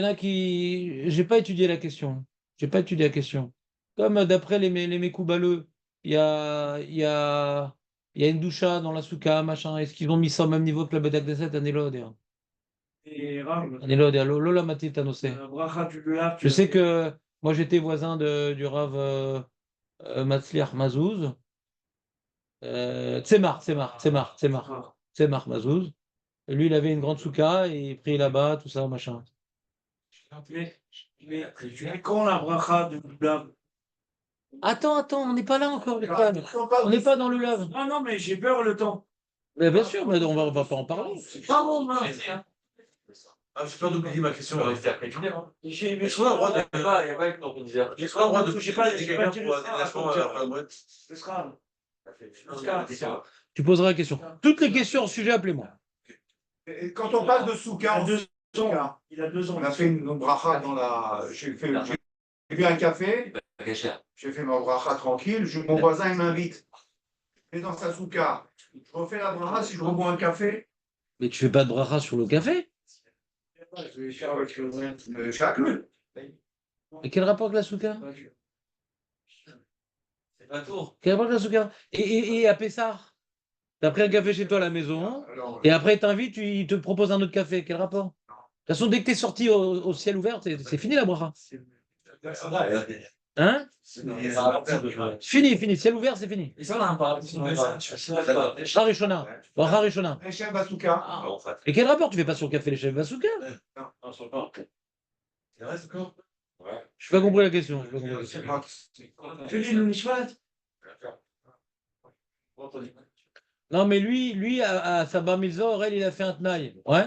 [SPEAKER 1] a qui. J'ai pas étudié la question. J'ai pas étudié la question. Comme d'après les Mekoubaleux, il y a une doucha dans la souka, machin. Est-ce qu'ils ont mis ça au même niveau que la Bedak de 7 année là?
[SPEAKER 2] Et Rav,
[SPEAKER 1] Lola Matit Tanosé.
[SPEAKER 2] bracha, tu le laves.
[SPEAKER 1] Je sais que moi j'étais voisin du Rav Matzliach Mazouz. Tzemar Mazouz. Et lui, il avait une grande souka et il priait là-bas, tout ça, machin.
[SPEAKER 2] Mais tu fais quand la bracha de Lulav?
[SPEAKER 1] Attends, on n'est pas là encore, les fans. On n'est pas dans le lave.
[SPEAKER 2] Non, mais j'ai peur le temps.
[SPEAKER 1] Mais bien sûr, mais on va pas en parler.
[SPEAKER 2] Pardon, non.
[SPEAKER 6] Ah, j'ai peur d'oublier ma question.
[SPEAKER 5] On va faire prévenir, hein.
[SPEAKER 2] J'ai
[SPEAKER 6] soit le droit de-
[SPEAKER 5] Il n'y a pas avec ton ministère.
[SPEAKER 6] J'ai soit le droit de
[SPEAKER 2] J'ai pas-
[SPEAKER 6] pousser
[SPEAKER 2] j'ai pas
[SPEAKER 6] quelqu'un
[SPEAKER 2] dit
[SPEAKER 6] pour
[SPEAKER 2] le
[SPEAKER 6] un
[SPEAKER 2] soir,
[SPEAKER 6] déplacement
[SPEAKER 2] attends,
[SPEAKER 6] après le mois.
[SPEAKER 2] Ce sera.
[SPEAKER 1] Tu poseras la question. Toutes les questions au sujet, appelez-moi.
[SPEAKER 3] Et quand on parle de souka,
[SPEAKER 2] Il a 2 ans. Il a 2 ans.
[SPEAKER 3] on a fait une bracha dans la. J'ai bu un café, j'ai fait ma bracha tranquille, mon voisin il m'invite. Et dans sa souka, je refais la bracha si je rebois un café.
[SPEAKER 1] Mais tu fais pas de bracha sur le café?
[SPEAKER 3] Je vais faire avec chacun.
[SPEAKER 1] Et quel rapport avec la souka?
[SPEAKER 5] C'est pas tour.
[SPEAKER 1] Quel rapport avec la souka? Et à Pessar? T'as pris un café chez toi à la maison,
[SPEAKER 3] Alors,
[SPEAKER 1] et après il t'invite, il te propose un autre café. Quel rapport? De toute façon, dès que t'es sorti au ciel ouvert, c'est fini la bracha. Hein? Fini. Ciel ouvert, c'est fini. Bracha Rishona. Bracha Rishona.
[SPEAKER 3] Echem Basouka.
[SPEAKER 1] Et quel rapport tu fais pas sur le café les chefs Basuka?
[SPEAKER 6] C'est vrai, d'accord?
[SPEAKER 1] Je n'ai pas compris la question.
[SPEAKER 2] Tu lis le Mishpat?
[SPEAKER 1] Non, mais lui à sa bar mitzvah, Aurel, il a fait un tnaï. Ouais.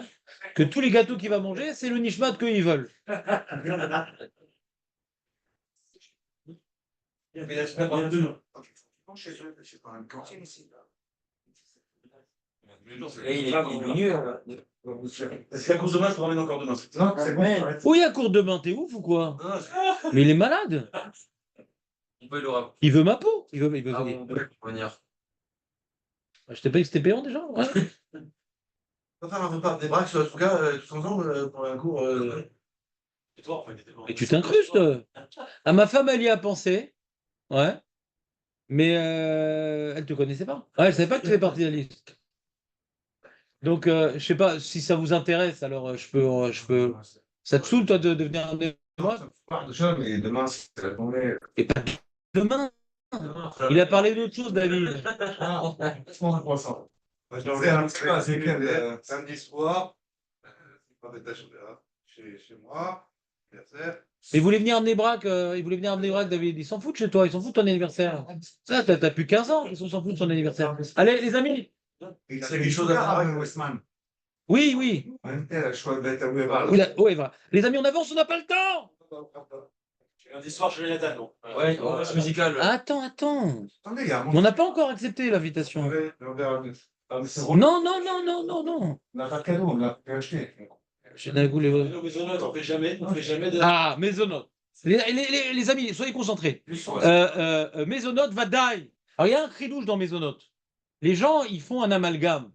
[SPEAKER 1] Que tous les gâteaux qu'il va manger, c'est le nishmat qu'ils veulent.
[SPEAKER 2] Il y a 2 ans.
[SPEAKER 3] Chez eux, je sais pas, une cantine ici.
[SPEAKER 5] Et il est venu.
[SPEAKER 6] Est-ce qu'à cause de moi, je te ramène encore demain?
[SPEAKER 3] Non, c'est bon.
[SPEAKER 1] Oui, à court de bain, t'es ouf ou quoi?
[SPEAKER 6] Non, non,
[SPEAKER 1] Mais il est malade.
[SPEAKER 5] On peut le rappeler.
[SPEAKER 1] Il veut ma peau. Il veut.
[SPEAKER 5] On peut venir.
[SPEAKER 1] Je t'ai pas dit que c'était payant déjà? Ouais.
[SPEAKER 6] on va faire un repas des braques sur la souka, tous ensemble, pour un cours.
[SPEAKER 5] Et toi, en fait, t'étais bon.
[SPEAKER 1] Et tu t'incrustes. Ah, ma femme, elle y a pensé. Ouais. Mais elle te connaissait pas. Ouais, elle savait pas que tu fais partie de la liste. Donc, je sais pas si ça vous intéresse. Alors, je peux. Ça te saoule, toi, de venir avec moi?
[SPEAKER 3] Ça me parle déjà, mais demain, c'est la journée.
[SPEAKER 1] Et pas demain. Il a parlé d'autre chose, David.
[SPEAKER 3] Samedi soir, pas chez moi, anniversaire.
[SPEAKER 1] Mais il voulait venir amener Braque, David. Il s'en fout de chez toi, il s'en fout de ton anniversaire. Ça, t'as plus 15 ans, ils s'en foutent de son anniversaire. Allez, les amis.
[SPEAKER 3] Il a
[SPEAKER 6] C'est
[SPEAKER 3] fait
[SPEAKER 6] quelque chose à
[SPEAKER 3] avec
[SPEAKER 6] faire.
[SPEAKER 3] Westman.
[SPEAKER 1] Oui, oui.
[SPEAKER 3] Elle a choisi d'être à Weber.
[SPEAKER 1] Oui, voilà. Les amis, on avance, on n'a pas le temps.
[SPEAKER 5] Lundi soir, je l'ai non. Ouais, on va musical.
[SPEAKER 1] Attends.
[SPEAKER 3] Attendez, il y a un
[SPEAKER 1] On n'a pas encore accepté l'invitation.
[SPEAKER 3] On
[SPEAKER 1] Non.
[SPEAKER 3] n'a pas de cadeau, on n'a pas acheté.
[SPEAKER 1] J'ai d'un goût les.
[SPEAKER 5] On fait jamais de.
[SPEAKER 1] Ah, Mésonote. Les amis, soyez concentrés. Mésonote va die. Alors, il y a un cri douche dans Mésonote. Les gens, ils font un amalgame.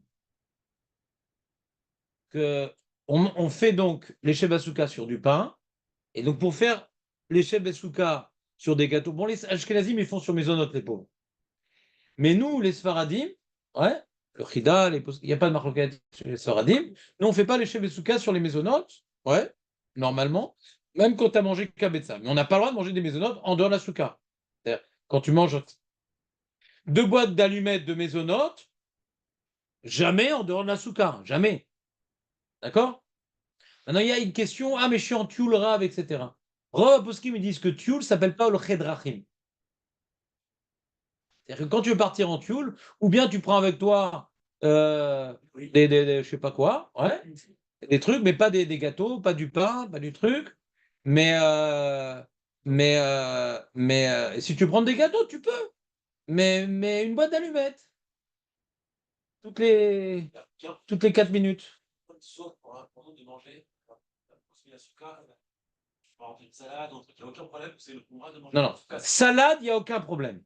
[SPEAKER 1] On fait donc les shebasuka sur du pain. Et donc, pour faire les shebasuka sur des gâteaux, bon, les Ashkenazim, ils font sur Mésonote, les pauvres. Mais nous, les Sfaradim, ouais, le Chida, il n'y a pas de marloquette sur les Sfaradim. Nous, on ne fait pas les shebasuka sur les Mésonotes, ouais, normalement, même quand tu as mangé kabetza. Mais on n'a pas le droit de manger des Mésonotes en dehors de la souka. C'est-à-dire, quand tu manges 2 boîtes d'allumettes de Mésonotes, jamais en dehors de la souka, jamais. D'accord? Maintenant, il y a une question. Ah, mais je suis en Tioul, Rav, etc. Rav Poskim, ils disent que Tioul ne s'appelle pas le Chedrachim. C'est-à-dire que quand tu veux partir en Tioul, ou bien tu prends avec toi je sais pas quoi, ouais, des trucs, mais pas des gâteaux, pas du pain, pas du truc. Mais si tu prends des gâteaux, tu peux. Mais une boîte d'allumettes toutes les, toutes les 4 minutes. Non, non. Salade, il n'y a aucun problème.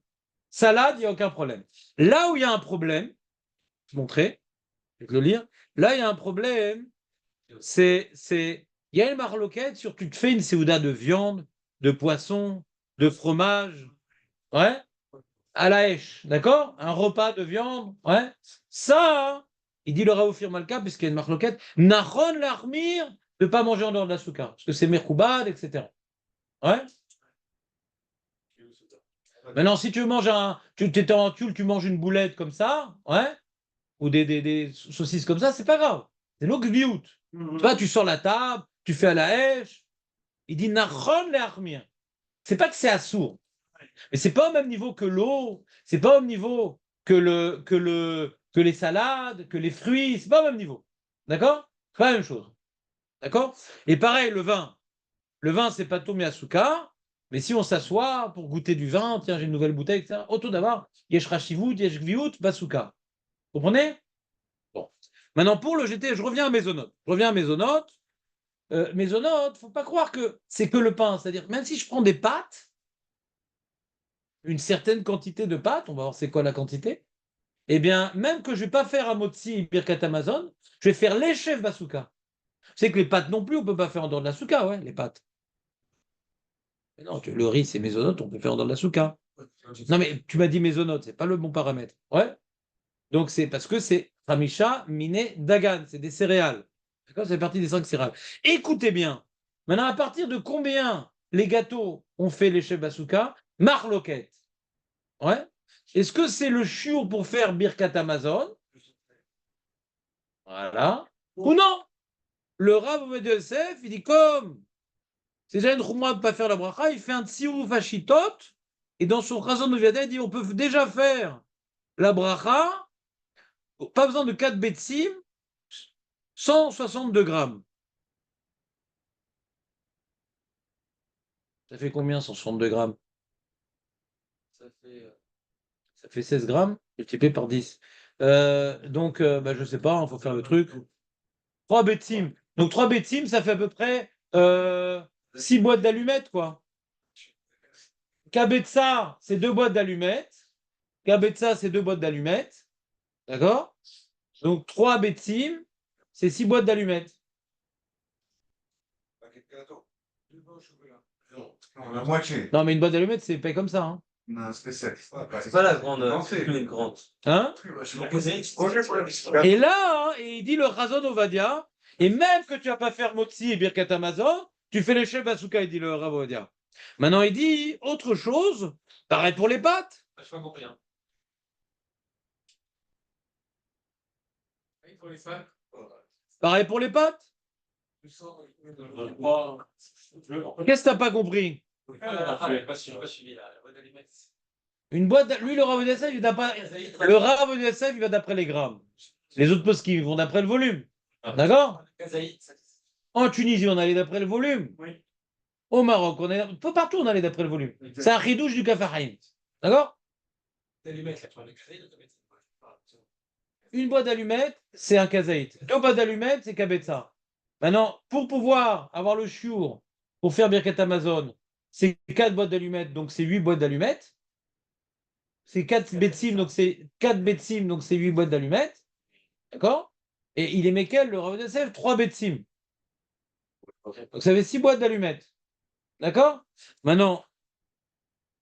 [SPEAKER 1] Salade, il n'y a aucun problème. Là où il y a un problème, je vais te montrer, je vais te le lire. Là, il y a un problème, il y a une marloquette sur tu te fais une séouda de viande, de poisson, de fromage, ouais, à la hache, d'accord? Un repas de viande, ouais. Ça, il dit le Raoufir Malka, puisqu'il y a une marloquette, Nachon l'armir de ne pas manger en dehors de la souka, parce que c'est merkoubad, etc. Ouais. Maintenant, si tu manges tu étais en tulle, tu manges une boulette comme ça, ouais, ou des saucisses comme ça, c'est pas grave. C'est l'okviout. Tu sors la table, tu fais à la hache. Il dit Nachon l'armir. C'est pas que c'est assourd, mais c'est pas au même niveau que l'eau, c'est pas au même niveau que les salades, que les fruits, c'est pas au même niveau. D'accord? C'est pas la même chose. D'accord? Et pareil, le vin. Le vin, c'est pas Tomi Asuka, mais si on s'assoit pour goûter du vin, tiens, j'ai une nouvelle bouteille, etc. Auto d'abord, yesh rashivut, yesh gviut, basuka. Vous comprenez? Bon. Maintenant, pour le GT, je reviens à Mésonote. Je reviens à Mésonote. Mésonote, faut pas croire que c'est que le pain. C'est-à-dire, même si je prends des pâtes, une certaine quantité de pâtes, on va voir c'est quoi la quantité, eh bien, même que je ne vais pas faire un motzi birkat Amazon, je vais faire les chefs basuka. C'est que les pâtes non plus, on ne peut pas faire en dehors de la souka, ouais, les pâtes. Mais non, le riz, c'est mésonote, on peut faire en dehors de la souka. Non, mais tu m'as dit mésonote, c'est pas le bon paramètre. Ouais. Donc, c'est parce que c'est Hamisha, Miné, Dagan, c'est des céréales. D'accord? C'est partie des 5 céréales. Écoutez bien. Maintenant, à partir de combien les gâteaux ont fait les chefs basuka? Marloquette. Ouais. Est-ce que c'est le chiour pour faire Birkat Amazon? Voilà. Ou non? Le Rav Ovadia Yosef, il dit comme c'est déjà une chouma de ne pas faire la bracha, il fait un tsiou fashitot, et dans son Chazon de Viada, il dit on peut déjà faire la bracha, pas besoin de 4 betsim, 162 grammes. Ça fait combien 162 grammes? Ça fait 16 grammes, multiplié par 10. Je ne sais pas, il faut faire le truc. 3 betsim. Donc 3 betsim, ça fait à peu près 6 boîtes d'allumettes, quoi. Kabetza, c'est 2 boîtes d'allumettes. Kabetza, c'est 2 boîtes d'allumettes. D'accord? Donc 3 betsim, c'est 6 boîtes d'allumettes.
[SPEAKER 3] La moitié.
[SPEAKER 1] Non, mais une boîte d'allumettes, c'est pas comme ça. Hein?
[SPEAKER 3] Non, c'est
[SPEAKER 5] C'est pas la grande. Une grande.
[SPEAKER 1] Hein? Et là, hein, il dit le Razon Ovadia, et même que tu vas pas faire Motzi et Birkat Amazon, tu fais les chefs Basuka, il dit le Rav Ovadia. Maintenant, il dit autre chose, pareil pour les pâtes.
[SPEAKER 5] Je pas compris. Hein.
[SPEAKER 1] Pareil pour les pâtes. Qu'est-ce que t'as pas compris?
[SPEAKER 5] Je n'ai pas suivi la boîte d'allumettes.
[SPEAKER 1] Une boîte, lui, le Rav Ovadia, le Rav Ovadia, il va d'après les grammes. Les autres postes qui vont d'après le volume. D'accord? En Tunisie, on allait d'après le volume.
[SPEAKER 2] Oui.
[SPEAKER 1] Au Maroc, on est peu partout, on allait d'après le volume. C'est un ridouche du Kafahaïm. D'accord? Une boîte d'allumettes, c'est un kazaït. 2 boîtes d'allumettes, c'est kabetza. Maintenant, pour pouvoir avoir le chiour, pour faire Birkat Amazon, c'est 4 boîtes d'allumettes, donc c'est 8 boîtes d'allumettes. C'est 4 betsim, donc c'est 4 betsim, donc c'est 8 boîtes d'allumettes. D'accord? Et il est Mekel, le Rav Yosef, 3 betsim. Donc ça fait 6 boîtes d'allumettes. D'accord? Maintenant,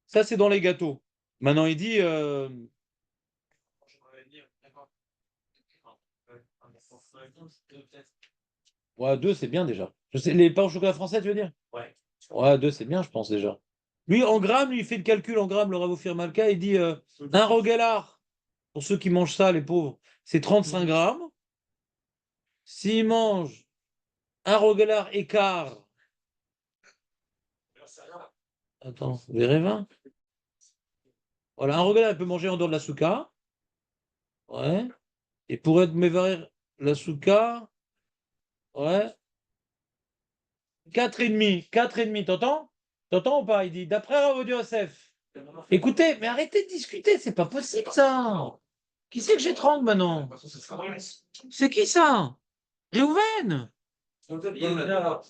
[SPEAKER 1] ça c'est dans les gâteaux. Maintenant, il dit. Ouais, 2 c'est bien déjà. Je sais, les pains au chocolat français, tu veux dire?
[SPEAKER 5] Ouais.
[SPEAKER 1] Ouais, 2 c'est bien, je pense déjà. Lui, en grammes, lui, il fait le calcul en grammes, le Rav Ophir Malka, il dit un rogelard, pour ceux qui mangent ça, les pauvres, c'est 35 grammes. S'il mange Un roguelard écart. Attends, Vérévin. Voilà, un roguelard, il peut manger en dehors de la souka. Ouais. Et pour être mévarer la souka, ouais. 4,5. 4,5, t'entends? T'entends ou pas? Il dit, d'après Rav Yosef. Écoutez, mais arrêtez de discuter, c'est pas possible ça. Qui c'est que j'étrangle maintenant? C'est qui ça? Réhouven?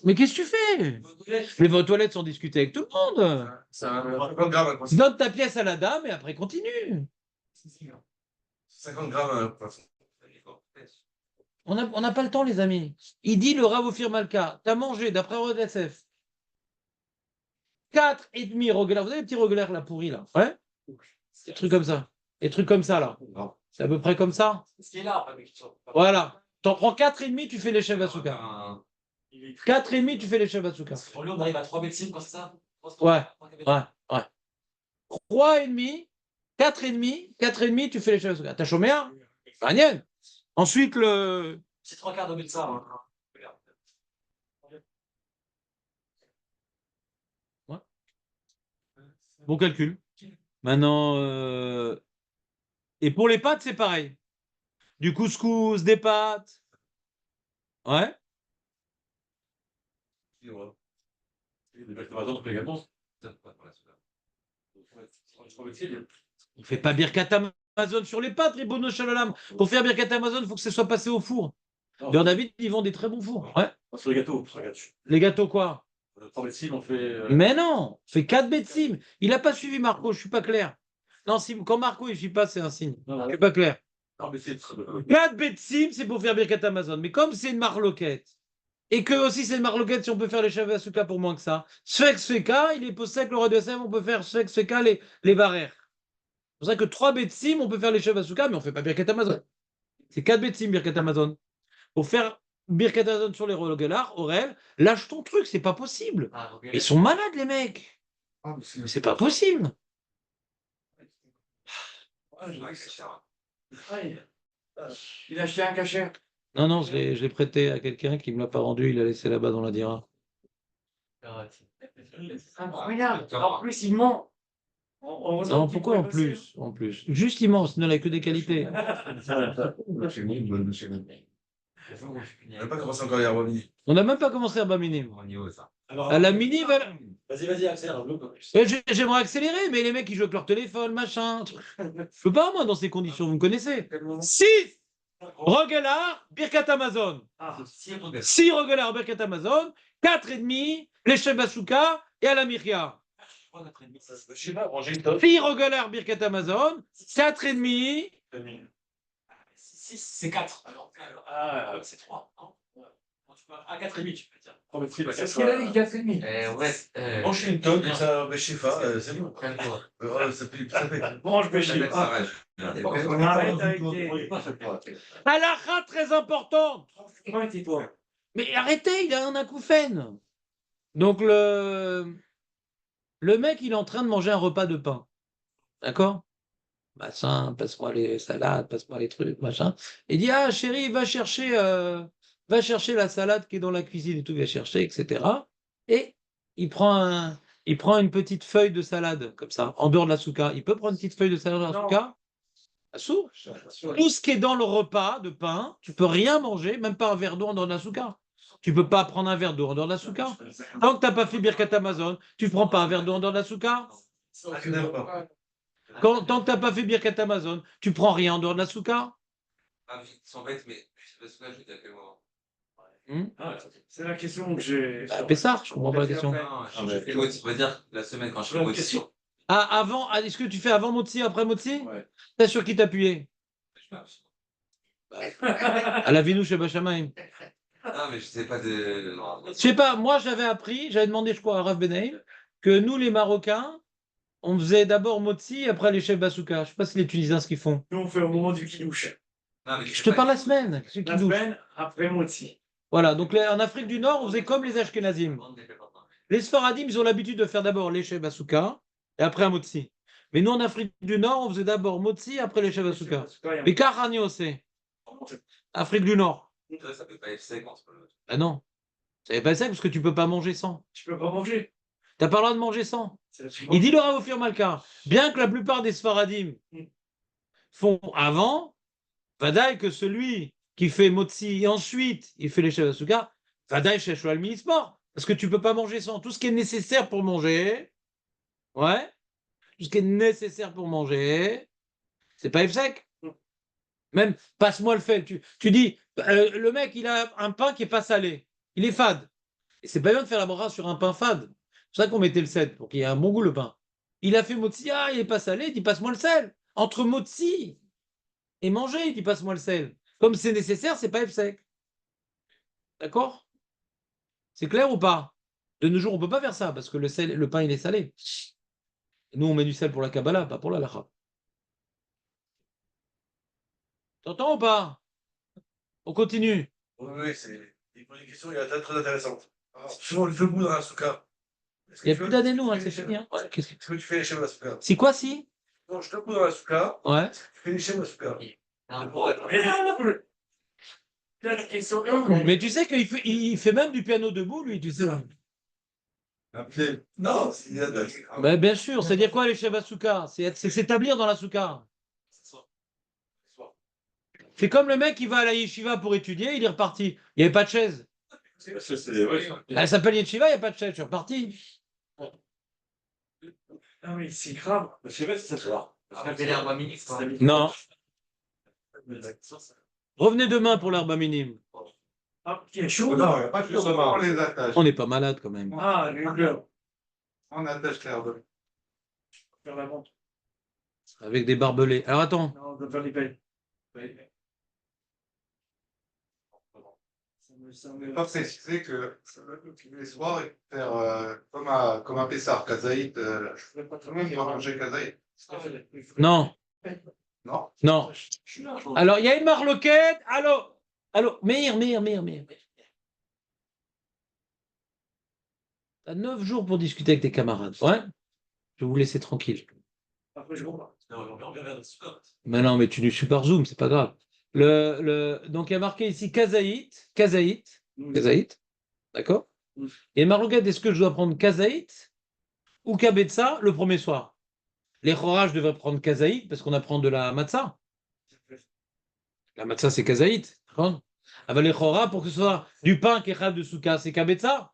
[SPEAKER 1] Mais qu'est-ce que tu fais? Mais vos toilettes sont discutées avec tout le monde.
[SPEAKER 6] C'est un 50 grammes, quoi.
[SPEAKER 1] Donne ta pièce à la dame et après continue.
[SPEAKER 6] 50 grammes, poisson.
[SPEAKER 1] On n'a pas le temps, les amis. Il dit le Rav Ophir Malka. T'as mangé, d'après Rav SF, 4,5 roguelard. Vous avez les petits roguelards là pourris là? Ouais? Des trucs comme ça. Des trucs comme ça là. C'est à peu près comme ça. Voilà. T'en prends 4,5, tu fais les chefs Asuka. 4,5, tu fais les chefs Asuka.
[SPEAKER 5] Pour lui, on arrive à 3 médecines, comme ça.
[SPEAKER 1] Ouais. 3,5, 4,5, 4,5, tu fais les chefs Asuka. T'as chômé un? Rien. Ensuite, le.
[SPEAKER 5] C'est 3 quarts de médecin.
[SPEAKER 1] Ouais. Bon calcul. Maintenant. Et pour les pâtes, c'est pareil. Du couscous, des pâtes. Ouais. Il fait pas Birkat Amazon sur les pâtes, Ribono Shalalam. Pour faire Birkat Amazon, il faut que ce soit passé au four. D'ailleurs, David, ils vendent des très bons fours. Ouais.
[SPEAKER 7] Sur les gâteaux,
[SPEAKER 1] Les gâteaux, quoi?
[SPEAKER 7] 3 médecines, on fait.
[SPEAKER 1] Mais non, on fait 4 bêtises. Il n'a pas suivi Marco, je suis pas clair. Non, si, quand Marco il ne suit pas, c'est un signe. Je suis pas clair. 4 bêtises, c'est pour faire Birkat Amazon. Mais comme c'est une marloquette, et que aussi c'est une marloquette, si on peut faire les chefs Asuka pour moins que ça, Sfek Sveka, il est posé que le roi de SM, on peut faire Sfek Sveka les barrières. C'est pour ça que 3 bêtises, on peut faire les chefs Asuka, mais on ne fait pas Birkat Amazon. C'est 4 bêtises, Birkat Amazon. Pour faire Birkat Amazon sur les roguelards, Aurel, lâche ton truc, c'est pas possible. Ils sont malades, les mecs. C'est pas possible.
[SPEAKER 2] Il a acheté un cachet.
[SPEAKER 1] Non, non, je l'ai prêté à quelqu'un qui me l'a pas rendu, il l'a laissé là-bas dans la dira.
[SPEAKER 2] Incroyable. En plus, il ment.
[SPEAKER 1] Non, pourquoi en plus? En plus. Juste immense, il n'a que des qualités.
[SPEAKER 6] On n'a pas commencé encore hier, Romy.
[SPEAKER 1] On n'a même pas commencé à bas minime.
[SPEAKER 7] Alors,
[SPEAKER 1] À la mini, voilà.
[SPEAKER 7] Vas-y, accélère.
[SPEAKER 1] J'aimerais accélérer, mais les mecs, ils jouent avec leur téléphone, machin. Je peux pas, moi, dans ces conditions, vous me connaissez. 6 roguelards, Birkat Amazon. 6 roguelards, Birkat Amazon. 4,5, les chefs Basuka et à la Myria.
[SPEAKER 7] Je sais pas, ranger une top.
[SPEAKER 1] 6 roguelards, Birkat Amazon. 4,5.
[SPEAKER 5] 6, c'est 4. Alors, c'est 3. À 4,5, tu peux dire.
[SPEAKER 7] 3 médecines,
[SPEAKER 2] C'est ce qu'il a dit, 4,5.
[SPEAKER 5] Ouais.
[SPEAKER 6] Mange une tonne, comme ça, je sais pas, c'est bon. Ça fait.
[SPEAKER 2] Mange péché. On arrête avec les.
[SPEAKER 1] Halakha très importante.
[SPEAKER 2] Comment était-toi?
[SPEAKER 1] Mais arrêtez, il a un acouphène. Donc le mec, il est en train de manger un repas de pain. D'accord? Machin, passe-moi les salades, passe-moi les trucs, machin. Il dit, ah chérie, va chercher la salade qui est dans la cuisine et tout, va chercher, etc. Et il prend une petite feuille de salade, comme ça, en dehors de la souka. Il peut prendre une petite feuille de salade dans la
[SPEAKER 2] Non.
[SPEAKER 1] souka? Assou. Tout ce qui est dans le repas de pain, tu peux rien manger, même pas un verre d'eau en dehors de la souka. Tu peux pas prendre un verre d'eau en dehors de la souka. Tant que tu n'as pas fait Birkat Amazon, tu prends pas un verre d'eau en dehors de la souka. Tant que tu n'as pas fait Birkat Amazon, tu prends rien en dehors de la souka.
[SPEAKER 5] Ils sont bêtes, mais je sais pas ce que je vais t'appeler moi.
[SPEAKER 2] C'est la question que j'ai.
[SPEAKER 1] Pessard, je comprends pas la question.
[SPEAKER 5] Non, je fais l'autre, ça veut dire la semaine quand je fais l'autre.
[SPEAKER 1] Ah, est-ce que tu fais avant Motsi, après Motsi?
[SPEAKER 7] Ouais.
[SPEAKER 1] T'es sur qui t'appuyer? À la Vinou chez Bachamaim.
[SPEAKER 5] Non, mais je sais pas de.
[SPEAKER 1] Je sais pas, moi j'avais demandé, je crois, à Rav Benaïm, que nous les Marocains, on faisait d'abord Motsi, après les chefs Basouka. Je sais pas si les Tunisiens ce qu'ils font.
[SPEAKER 2] Nous, on fait au moment du kidouche.
[SPEAKER 5] Non, mais
[SPEAKER 1] Je te parle la semaine. Ceux qui
[SPEAKER 2] La
[SPEAKER 1] douchent.
[SPEAKER 2] semaine après Motsi.
[SPEAKER 1] Voilà, donc en Afrique du Nord, on faisait comme les Ashkenazim. Les Sfaradim, ils ont l'habitude de faire d'abord les chefs Basouka et après un Motsi. Mais nous, en Afrique du Nord, on faisait d'abord Motsi, après les chefs Basouka. Mais Karani aussi. Afrique du Nord.
[SPEAKER 5] Ça peut pas être sec entre le.
[SPEAKER 1] Ah non. Ça n'est pas ça parce que tu ne peux pas manger sans.
[SPEAKER 2] Tu peux pas manger.
[SPEAKER 1] Tu n'as pas le droit de manger sans.
[SPEAKER 2] C'est
[SPEAKER 1] Il dit le Rav Ophir Malka, bien que la plupart des Sfaradim font avant, Vadaï que celui qui fait Motzi et ensuite il fait les Shavasuka, Vadaï Sheshua al sport. Parce que tu ne peux pas manger sans. Tout ce qui est nécessaire pour manger, ouais, tout ce qui est nécessaire pour manger, c'est pas Efsek. Même, passe-moi le fait. Tu dis, le mec, il a un pain qui n'est pas salé. Il est fade. Et c'est pas bien de faire la bracha sur un pain fade. C'est ça qu'on mettait le sel, pour qu'il y ait un bon goût, le pain. Il a fait motzi, ah, il n'est pas salé, il dit, passe-moi le sel. Entre motzi et manger, il dit, passe-moi le sel. Comme c'est nécessaire, c'est pas sec. D'accord? C'est clair ou pas? De nos jours, on ne peut pas faire ça, parce que le pain, il est salé. Et nous, on met du sel pour la Kabbalah, pas pour la lacha. T'entends ou pas? On continue.
[SPEAKER 6] Oui, il pose une question, il est très intéressante. Souvent, le debout dans la souka.
[SPEAKER 1] Il n'y a plus d'adéno, hein, c'est fini. Hein. Ouais,
[SPEAKER 6] Est-ce que tu fais les schémas souka?
[SPEAKER 1] c'est quoi, si?
[SPEAKER 6] Non, je te debout dans la souka,
[SPEAKER 1] Ouais.
[SPEAKER 6] tu fais les schémas souka.
[SPEAKER 1] Mais tu sais qu'il fait même du piano debout, lui, tu sais.
[SPEAKER 6] Non, c'est
[SPEAKER 1] Ben, bien sûr, c'est-à-dire quoi les Shavasuka? C'est s'établir dans la souka. C'est comme le mec qui va à la yeshiva pour étudier, il est reparti. Il n'y avait pas de chaise. Elle s'appelle yeshiva, il n'y a pas de chaise, je suis reparti.
[SPEAKER 2] Ah oui, c'est grave.
[SPEAKER 7] Je sais pas si ça se voit.
[SPEAKER 1] Non. Revenez demain pour l'herbe minime.
[SPEAKER 2] Ah, qui est chaud.
[SPEAKER 3] Non, il n'y a pas de chose, on les attache.
[SPEAKER 1] On n'est pas malade quand même.
[SPEAKER 2] Ah, les couleurs.
[SPEAKER 3] On attache l'herbe.
[SPEAKER 2] Faire la vente.
[SPEAKER 1] Avec des barbelés. Alors attends.
[SPEAKER 2] Non, on doit faire les payes.
[SPEAKER 3] Je n'ai pas précisé que les soirs, il faut faire comme un Pessar, Kazaït. Même il va manger Kazaït.
[SPEAKER 1] Non.
[SPEAKER 3] Non?
[SPEAKER 1] Non. Alors, il y a une marloquette. Allô, Meir. T'as 9 jours pour discuter avec tes camarades. Ouais? Je vais vous laisser tranquille.
[SPEAKER 2] Après, je comprends.
[SPEAKER 1] Mais non, mais tu suis par Zoom, c'est pas grave. Donc, il y a marqué ici Kazaït. D'accord? Et marloquette, est-ce que je dois prendre Kazaït ou Kabetza le premier soir? Les Chora, je devrais prendre Kazaït parce qu'on apprend de la matzah. La matzah, c'est Kazaït. D'accord? Ah ben les Chora, pour que ce soit du pain qui est de souka, c'est Kabetza.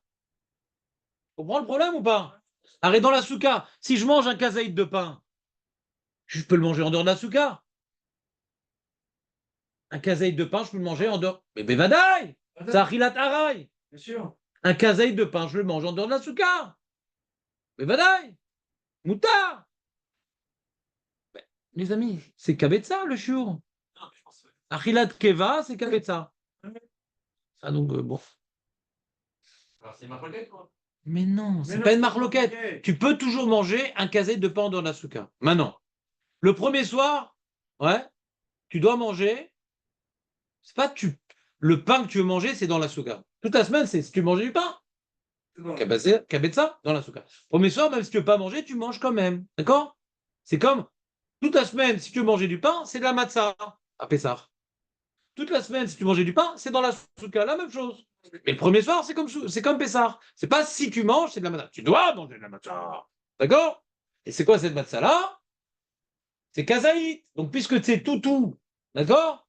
[SPEAKER 1] Tu comprends le problème ou pas? Arrête dans la souka. Si je mange un Kazaït de pain, je peux le manger en dehors de la souka. Un Kazaït de pain, je peux le manger en dehors. Mais Bevadaï! C'est Achilat Haray.
[SPEAKER 2] Bien sûr.
[SPEAKER 1] Un Kazaït de pain, je le mange en dehors de la souka. Bevadaï! Moutar! Les amis, c'est Kabetza le chiour. Achilat Keva, c'est Kabetza. Ah donc, bon.
[SPEAKER 5] C'est ma requête, quoi.
[SPEAKER 1] Mais non, c'est
[SPEAKER 2] Mais
[SPEAKER 1] pas
[SPEAKER 2] non,
[SPEAKER 1] une marloquette.
[SPEAKER 2] ok.
[SPEAKER 1] Tu peux toujours manger un Kazaït de pain en dehors de la souka. Maintenant, le premier soir, ouais, tu dois manger. C'est pas le pain que tu veux manger, c'est dans la souka. Toute la semaine, c'est si tu manges du pain. Kabetza dans la souka. Premier soir, même si tu veux pas manger, tu manges quand même. D'accord? C'est comme toute la semaine, si tu veux manger du pain, c'est de la matzah à Pessah. Toute la semaine, si tu manges du pain, c'est dans la souka, la même chose. Mais le premier soir, c'est comme Pessah. C'est pas si tu manges, c'est de la matzah. Tu dois manger de la matzah. D'accord? Et c'est quoi cette matzah-là? C'est Kazaït. Donc, puisque c'est tout, d'accord?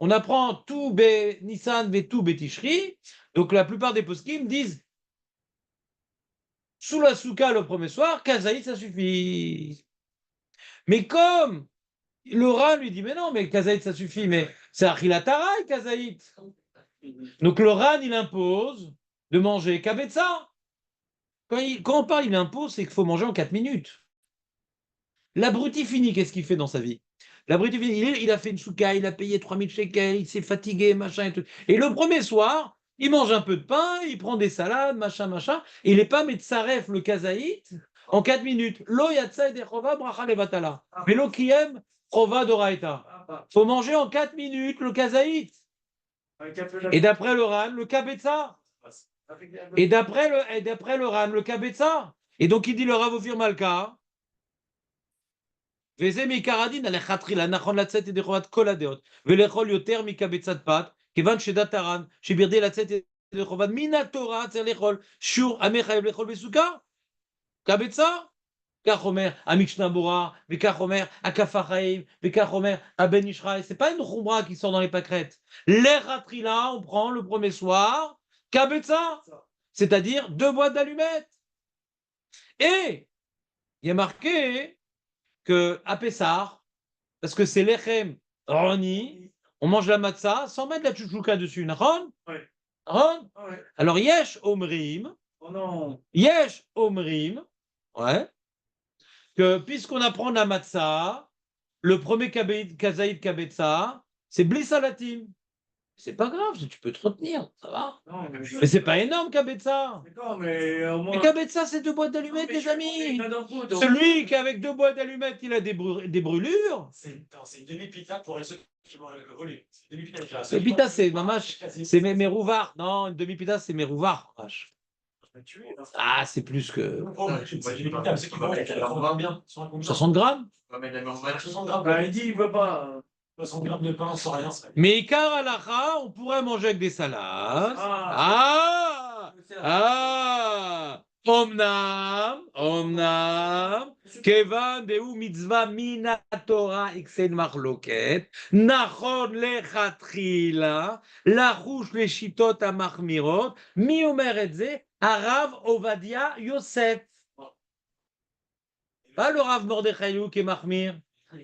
[SPEAKER 1] On apprend tout Nissan, tout Tishri. Donc, la plupart des poskim disent sous la souka le premier soir, Kazaït, ça suffit. Mais comme le Ran lui dit, mais non, mais Kazaït, ça suffit, mais c'est Achilataraï, Kazaït. Donc le Ran, il impose de manger Kabetza. Quand on parle, il impose, c'est qu'il faut manger en 4 minutes. L'abruti fini, qu'est-ce qu'il fait dans sa vie? L'abruti fini, il a fait une souka, il a payé 3000 shekels, il s'est fatigué, machin et tout. Et le premier soir, il mange un peu de pain, il prend des salades, machin, et il n'est pas Metzaref, le Kazaït, en 4 minutes. Lo yatsa de chova bracha levatala. Velo kiem chova doraita. Faut manger en 4 minutes le Kazaït. Et d'après le Ran, le Kabetza. Et d'après le Ran, le Kabetza. Et donc il dit le Rav Ophir Malka. וזה מעיקר הדין על לכתחילה נכון לצאת ידי חובת כל הדעות ולאכול יותר מקבצת פת כיוון שדת הר"ן שבירדי לצאת de Chovad Minatora, c'est l'échol. Shur Amechayev l'échol Besuka. Kabetza. Kachomer, Amikshnabora, Vekachomer, Akafachaim, Vekachomer, Aben Ishraï. C'est pas une Khombra qui sort dans les pâquerettes. L'Eratrila, on prend le premier soir. Kabetza. C'est-à-dire 2 boîtes d'allumettes. Et il y a marqué que à Pessah, parce que c'est l'Echem Roni, on mange la matzah sans mettre la chouchouka dessus. Nahon?
[SPEAKER 2] Ouais.
[SPEAKER 1] Nahon?
[SPEAKER 2] Ouais.
[SPEAKER 1] Alors, Yesh Omrim,
[SPEAKER 2] Oh non.
[SPEAKER 1] Yesh Omrim, ouais, que puisqu'on apprend la matzah, le premier kazaïd kabetza, c'est blissalatim. C'est pas grave, tu peux te retenir, ça va.
[SPEAKER 2] Non,
[SPEAKER 1] Mais c'est pas énorme, Kabetza.
[SPEAKER 2] D'accord, mais au moins.
[SPEAKER 1] Mais Kabetza, c'est 2 boîtes d'allumettes, les amis. Celui qui, avec 2 boîtes d'allumettes, il a des brûlures.
[SPEAKER 5] C'est une demi-pita pour ceux qui vont le voler. C'est une demi-pita.
[SPEAKER 1] Le pita, c'est mamache. C'est mes rouvards. Non, une demi-pita, c'est mes rouvards. Ah, c'est plus que
[SPEAKER 5] C'est une demi-pita, mais ceux qui vont, ils vont bien.
[SPEAKER 1] 60 grammes.
[SPEAKER 5] 60 grammes.
[SPEAKER 2] Bah, il dit, il veut pas.
[SPEAKER 5] 60 grammes de pain sans rien.
[SPEAKER 1] Mais car alaha, on pourrait manger avec des salades.
[SPEAKER 2] Ah.
[SPEAKER 1] Omnam, Kevan Deu mitzvah mina Torah iksen marloket, Nachon lechatrila, Larouche les shitot amachmirot, mi omer et ze, Arav Ovadia Yosef. Pas le Rav Mordechai qui est mahmir,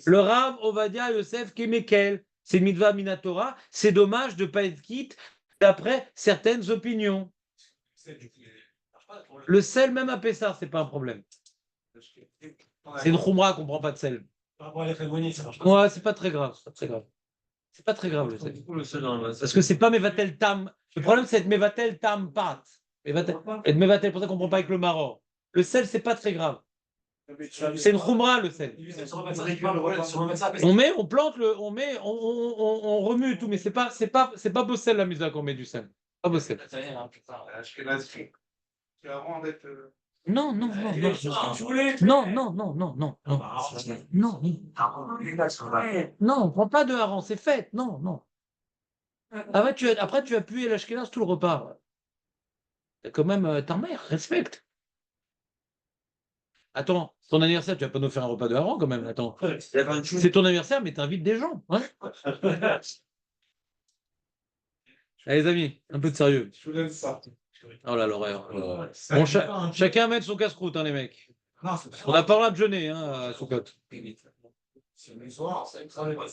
[SPEAKER 1] le Rav Ovadia Yosef qui est mekel. C'est mitzvah mina Torah. C'est dommage de ne pas être quitte d'après certaines opinions. Le sel, même à Pessah, c'est pas un problème. C'est une khumra qu'on prend pas de sel.
[SPEAKER 5] Par rapport à la cérémonie, ça marche pas.
[SPEAKER 1] Ouais, c'est pas très grave. C'est pas très grave. C'est pas très grave le sel. Parce que c'est pas mevatel tam. Le problème, c'est être mevatel tam pat. Être mevatel, pour ça qu'on prend pas avec le maror. Le sel, c'est pas très grave. C'est une khumra le sel. On plante on remue tout, mais c'est pas beau sel la musique qu'on met du sel. Pas beau sel. Non, non, non, non. Non, non, non, non, non, non. Non, non, on prend pas de hareng, c'est fait. Non, non. Après, tu as pu l'ashkenaz tout le repas. T'as quand même ta mère, respecte. Attends, ton anniversaire, tu vas pas nous faire un repas de hareng quand même. Attends. C'est ton anniversaire, mais t'invites des gens. Hein. Allez, les amis, un peu de sérieux.
[SPEAKER 6] Je vous donne ça.
[SPEAKER 1] Oh là, l'horreur. Bon, chacun met son casse-croûte, hein, les mecs. On n'a pas le droit de jeûner, hein, à Soukot.
[SPEAKER 6] C'est le soir, ça travaille pas.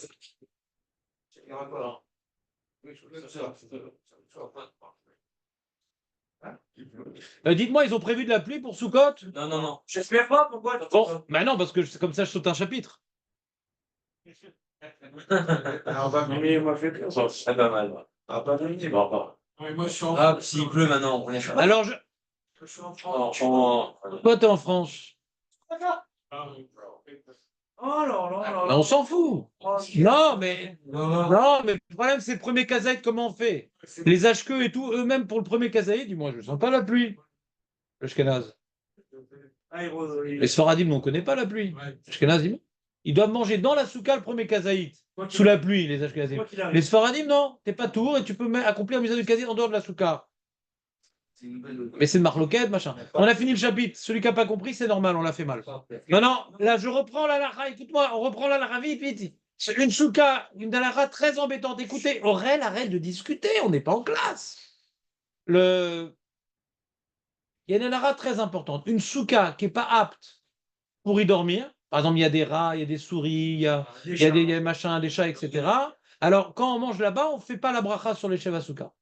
[SPEAKER 1] Dites-moi, ils ont prévu de la pluie pour Soukot?
[SPEAKER 7] Non, non, non.
[SPEAKER 2] J'espère pas, pourquoi?
[SPEAKER 1] Bon, bah non, parce que comme ça, je saute un chapitre.
[SPEAKER 2] Mais il m'a fait peur.
[SPEAKER 7] C'est pas mal. Ah, pas mal, c'est bon, pas.
[SPEAKER 5] Moi, je suis en
[SPEAKER 7] Ah, s'il pleut maintenant, on est chaud.
[SPEAKER 1] Alors,
[SPEAKER 5] Je suis en France.
[SPEAKER 1] toi, t'es en France.
[SPEAKER 2] Oh là là là
[SPEAKER 1] Bah,
[SPEAKER 2] là.
[SPEAKER 1] on s'en fout.
[SPEAKER 2] Oh,
[SPEAKER 1] Non, mais le problème, c'est le premier kazaïd, comment on fait? Les HQ et tout, eux-mêmes, pour le premier kazaïd, dis-moi, je ne sens pas la pluie. Le Ashkenaz.
[SPEAKER 2] Ah,
[SPEAKER 1] Les Sfaradim, on ne connaît pas la pluie. Ashkenazim, ils doivent manger dans la souka le premier kazaïd, sous la pluie, les Ashkenazim. Les Sfaradim, non, t'es pas tour et tu peux accomplir la mise du kazaïd en dehors de la souka. Mais c'est de marloquette, machin. On a fini le chapitre. Celui qui n'a pas compris, c'est normal, on l'a fait mal. Non, non, là, je reprends la lara. Écoute-moi, on reprend la lara vite, vite. C'est une souka, une lara très embêtante. Écoutez, Aurel, arrête de discuter, on n'est pas en classe. Il y a une lara très importante. Une souka qui n'est pas apte pour y dormir. Par exemple, il y a des rats, il y a des souris, il y a des machins, des chats, etc. Alors, quand on mange là-bas, on ne fait pas la bracha sur les chèvres à souka.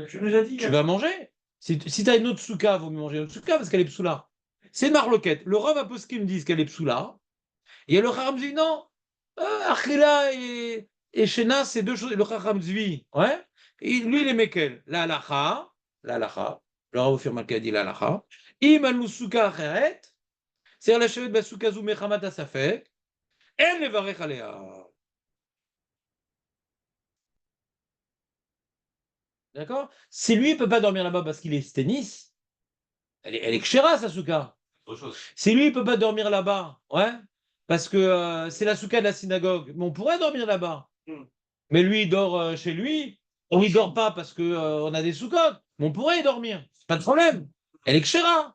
[SPEAKER 2] Tu nous as dit.
[SPEAKER 1] Tu vas manger. Si tu as une autre souka, il vaut mieux manger une autre souka parce qu'elle est psoula. C'est une marloquette. Le Rav Aposkim disent qu'elle est psoula. Et le Chacham dit non. Achila et Shena, c'est deux choses. Le Chacham dit, ouais. Et lui, il est mekel. La halacha. Le Rav Ofir dit la halacha. Im al souka acheret. C'est la chevet basouka zou mechamat asafek. En levarech alea. D'accord? Si lui, il ne peut pas dormir là-bas parce qu'il est sténis, elle est kshera, sa souka. Si lui, il ne peut pas dormir là-bas, ouais, parce que c'est la souka de la synagogue, mais on pourrait dormir là-bas. Mais lui, il dort chez lui. On ne dort pas parce qu'on a des sous-coques. Mais on pourrait y dormir. Pas de problème. Elle est kshera.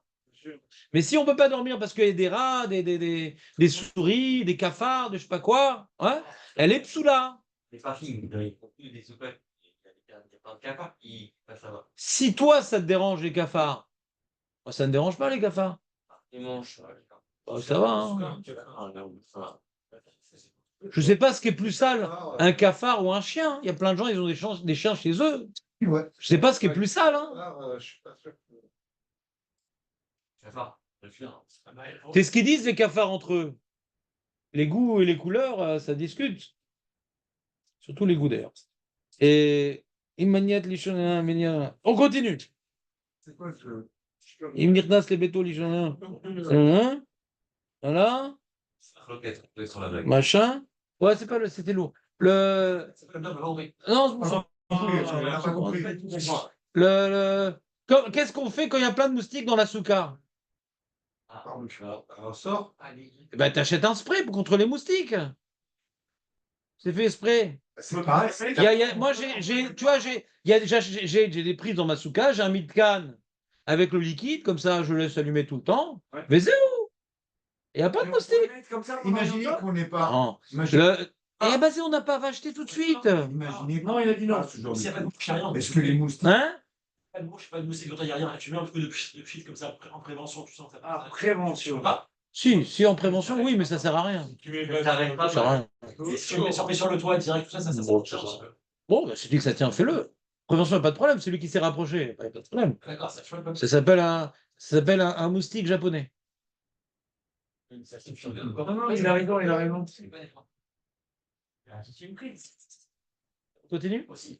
[SPEAKER 1] Mais si on ne peut pas dormir parce qu'il y a des rats, des souris, des cafards, de je sais pas quoi, ouais, elle est psoula.
[SPEAKER 7] Les parkings, ils font plus des soupacs. Il y a plein de cafards qui passent là-bas.
[SPEAKER 1] Si toi, ça te dérange les cafards, moi, ça ne me dérange pas les cafards.
[SPEAKER 7] Ils mangent.
[SPEAKER 1] Bah, ça va. Hein.
[SPEAKER 7] Ah, non, ça va.
[SPEAKER 1] Je ne sais pas ce qui est plus sale, un cafard ou un chien. Il y a plein de gens, ils ont des chiens chez eux.
[SPEAKER 3] Ouais.
[SPEAKER 1] Je ne sais pas ce qui est plus sale. Hein.
[SPEAKER 3] Je suis pas sûr.
[SPEAKER 7] Cafard, le chien, c'est pas mal.
[SPEAKER 1] C'est ce qu'ils disent les cafards entre eux. Les goûts et les couleurs, ça discute. Surtout les goûts d'ailleurs. Et on continue.
[SPEAKER 3] C'est quoi ce.
[SPEAKER 1] Imnirnas les bétos lichonins. Voilà.
[SPEAKER 7] C'est la roquette, on est sur la blague.
[SPEAKER 1] Machin. Ouais, c'est pas le. C'était lourd. Le.
[SPEAKER 7] C'est pas le même, oui.
[SPEAKER 1] Non, qu'est-ce qu'on fait quand il y a plein de moustiques dans la souka?
[SPEAKER 3] On sort.
[SPEAKER 1] Eh ben, t'achètes un spray pour contre les moustiques. C'est fait exprès.
[SPEAKER 3] C'est pareil.
[SPEAKER 1] Moi, tu vois, j'ai des prises dans ma souka, j'ai un mitcan avec le liquide, comme ça, je laisse allumer tout le temps.
[SPEAKER 2] Ouais.
[SPEAKER 1] Mais c'est où? Il n'y a pas de moustiques.
[SPEAKER 2] Comme ça,
[SPEAKER 3] Imaginez qu'on n'est pas.
[SPEAKER 1] Non.
[SPEAKER 3] Imaginez.
[SPEAKER 1] Eh ben, on n'a pas acheté tout de suite.
[SPEAKER 3] Imaginez.
[SPEAKER 2] Non, il a dit non.
[SPEAKER 3] Ce genre
[SPEAKER 5] S'il n'y a pas de
[SPEAKER 3] de-
[SPEAKER 5] mouche, il n'y a rien.
[SPEAKER 3] Est-ce que les moustiques.
[SPEAKER 1] Hein?
[SPEAKER 5] Pas de mouche, pas de moustiques, il n'y a rien. Tu mets un peu de filtre comme ça en prévention, tu sens que ça
[SPEAKER 2] Ah, prévention.
[SPEAKER 5] Ah,
[SPEAKER 1] Si, en prévention, oui, mais ça sert à rien.
[SPEAKER 5] tu mets
[SPEAKER 7] T'arrêtes pas,
[SPEAKER 1] Ça sert à rien.
[SPEAKER 5] Et si tu mets sur le toit direct, tout ça, ça
[SPEAKER 1] Bon,
[SPEAKER 5] marche un petit peu.
[SPEAKER 1] Bon, bah, c'est dit que ça tient, fais-le. Prévention, pas de problème, c'est lui qui s'est rapproché, pas de problème.
[SPEAKER 5] D'accord, ça fait pas
[SPEAKER 1] Ça s'appelle un moustique japonais.
[SPEAKER 5] ça suffit.
[SPEAKER 2] Non, non, il a raison, il a raison.
[SPEAKER 5] C'est une prise
[SPEAKER 1] On continue?
[SPEAKER 5] aussi.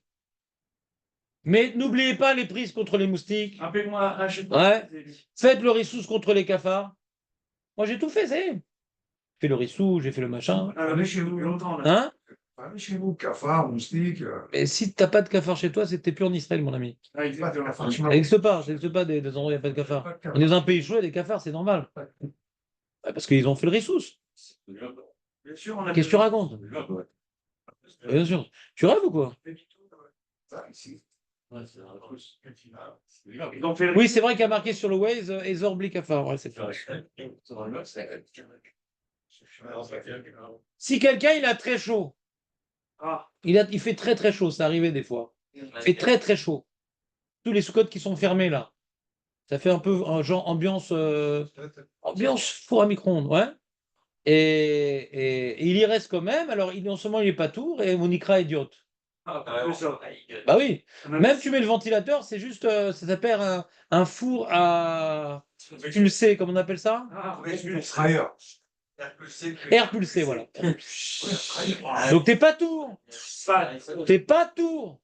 [SPEAKER 1] Mais n'oubliez pas les prises contre les moustiques.
[SPEAKER 2] Appelle-moi un chez
[SPEAKER 1] Ouais. Faites le rissous contre les cafards. Moi, j'ai tout fait, c'est. J'ai fait le rissous, j'ai fait le machin.
[SPEAKER 2] Ah, mais chez vous, longtemps, là.
[SPEAKER 1] Hein?
[SPEAKER 3] Allez chez vous, cafard, moustique.
[SPEAKER 1] Mais si t'as pas de cafard chez toi, c'est que t'es plus en Israël, mon ami.
[SPEAKER 2] Ah,
[SPEAKER 3] Pas de
[SPEAKER 2] exactement.
[SPEAKER 3] cafard.
[SPEAKER 1] Ça n'existe pas des endroits où il n'y a pas de cafard. On est dans un pays chaud, il y a des cafards, c'est normal. Ouais, parce qu'ils ont fait le rissous.
[SPEAKER 2] Bien sûr, on a.
[SPEAKER 1] Qu'est-ce que tu racontes? Bien sûr. Tu rêves ou quoi?
[SPEAKER 3] Ça, ici.
[SPEAKER 2] Ils ont fait le-
[SPEAKER 1] Oui, c'est vrai qu'il y a marqué sur le Waze Ezor Bli cafard. Ouais, c'est vrai. Si quelqu'un il a très chaud,
[SPEAKER 2] Ah,
[SPEAKER 1] il fait très très chaud, ça arrivait des fois. Il fait très très chaud. Tous les sous-codes qui sont fermés là. Ça fait un peu genre ambiance four à micro-ondes, ouais. Et il y reste quand même. Alors, non seulement il n'est pas tour, et mon icra idiote.
[SPEAKER 2] c'est ça.
[SPEAKER 1] Bah oui.
[SPEAKER 2] On a-
[SPEAKER 1] Même tu mets le ventilateur, c'est juste, ça s'appelle un four à pulsé, comment on appelle ça?
[SPEAKER 2] Ah,
[SPEAKER 3] Extrailleur.
[SPEAKER 1] Air pulsé, voilà. Donc t'es pas tour.
[SPEAKER 2] Pas-
[SPEAKER 1] T'es pas tour.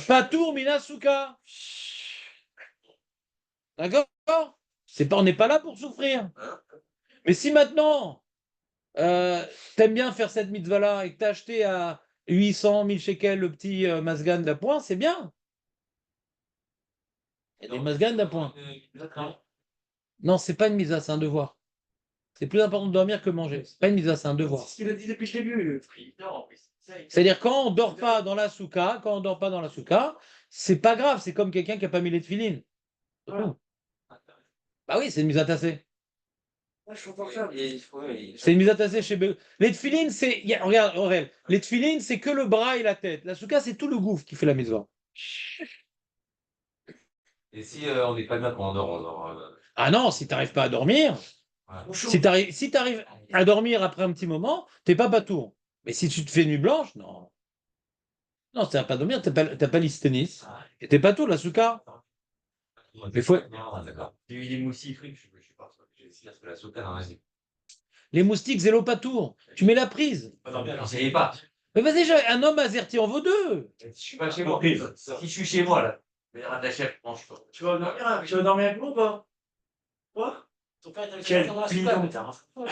[SPEAKER 1] Pas tour, Minasuka. D'accord? On n'est pas là pour souffrir. Mais si maintenant, t'aimes bien faire cette mitzvah-là et que t'as acheté à 800, 1000 shekels le petit masgan d'appoint, c'est bien. Il y a des masgan d'appoint. Non, c'est pas une misa, c'est un devoir. C'est plus important de dormir que manger. C'est pas une misa, c'est un devoir.
[SPEAKER 2] C'est ce qu'il a dit depuis le début.
[SPEAKER 1] C'est-à-dire quand on dort pas dans la souka, c'est pas grave, c'est comme quelqu'un qui a pas mis les tefilines. C'est tout. Bah oui, c'est une mise à tasser.
[SPEAKER 2] Ah, je suis confortable.
[SPEAKER 1] C'est une mise à tasser chez Les tefilines, regarde, Aurel, les tefilines, c'est que le bras et la tête. La souka, c'est tout le gouffre qui fait la mitzvah.
[SPEAKER 7] Et si on n'est pas bien quand on dort,
[SPEAKER 1] Ah non, si t'arrives pas à dormir, si t'arrives à dormir après un petit moment, t'es pas batour. Mais si tu te fais nuit blanche, non. Non, tu n'as pas dormir, t'as pas l'hysténis. Et t'es pas tout, la souka. Mais faut-
[SPEAKER 7] Non, d'accord. J'ai eu des moustiques, je suis pas sûr que j'ai essayé parce que la souka dans la vie.
[SPEAKER 1] Les moustiques, zélo pas tour. Tu mets la prise.
[SPEAKER 7] J'en savais pas.
[SPEAKER 1] Mais vas-y, un homme azerty en vaut deux.
[SPEAKER 7] Si je suis pas chez moi, si je suis chez moi là, mais un chef, mange pas.
[SPEAKER 2] Tu vas dormir avec moi ou pas? Quoi?
[SPEAKER 5] Ton père, il avait
[SPEAKER 2] Quel
[SPEAKER 5] fait dans la
[SPEAKER 2] bidon.
[SPEAKER 5] soupe, mais t'as un fou.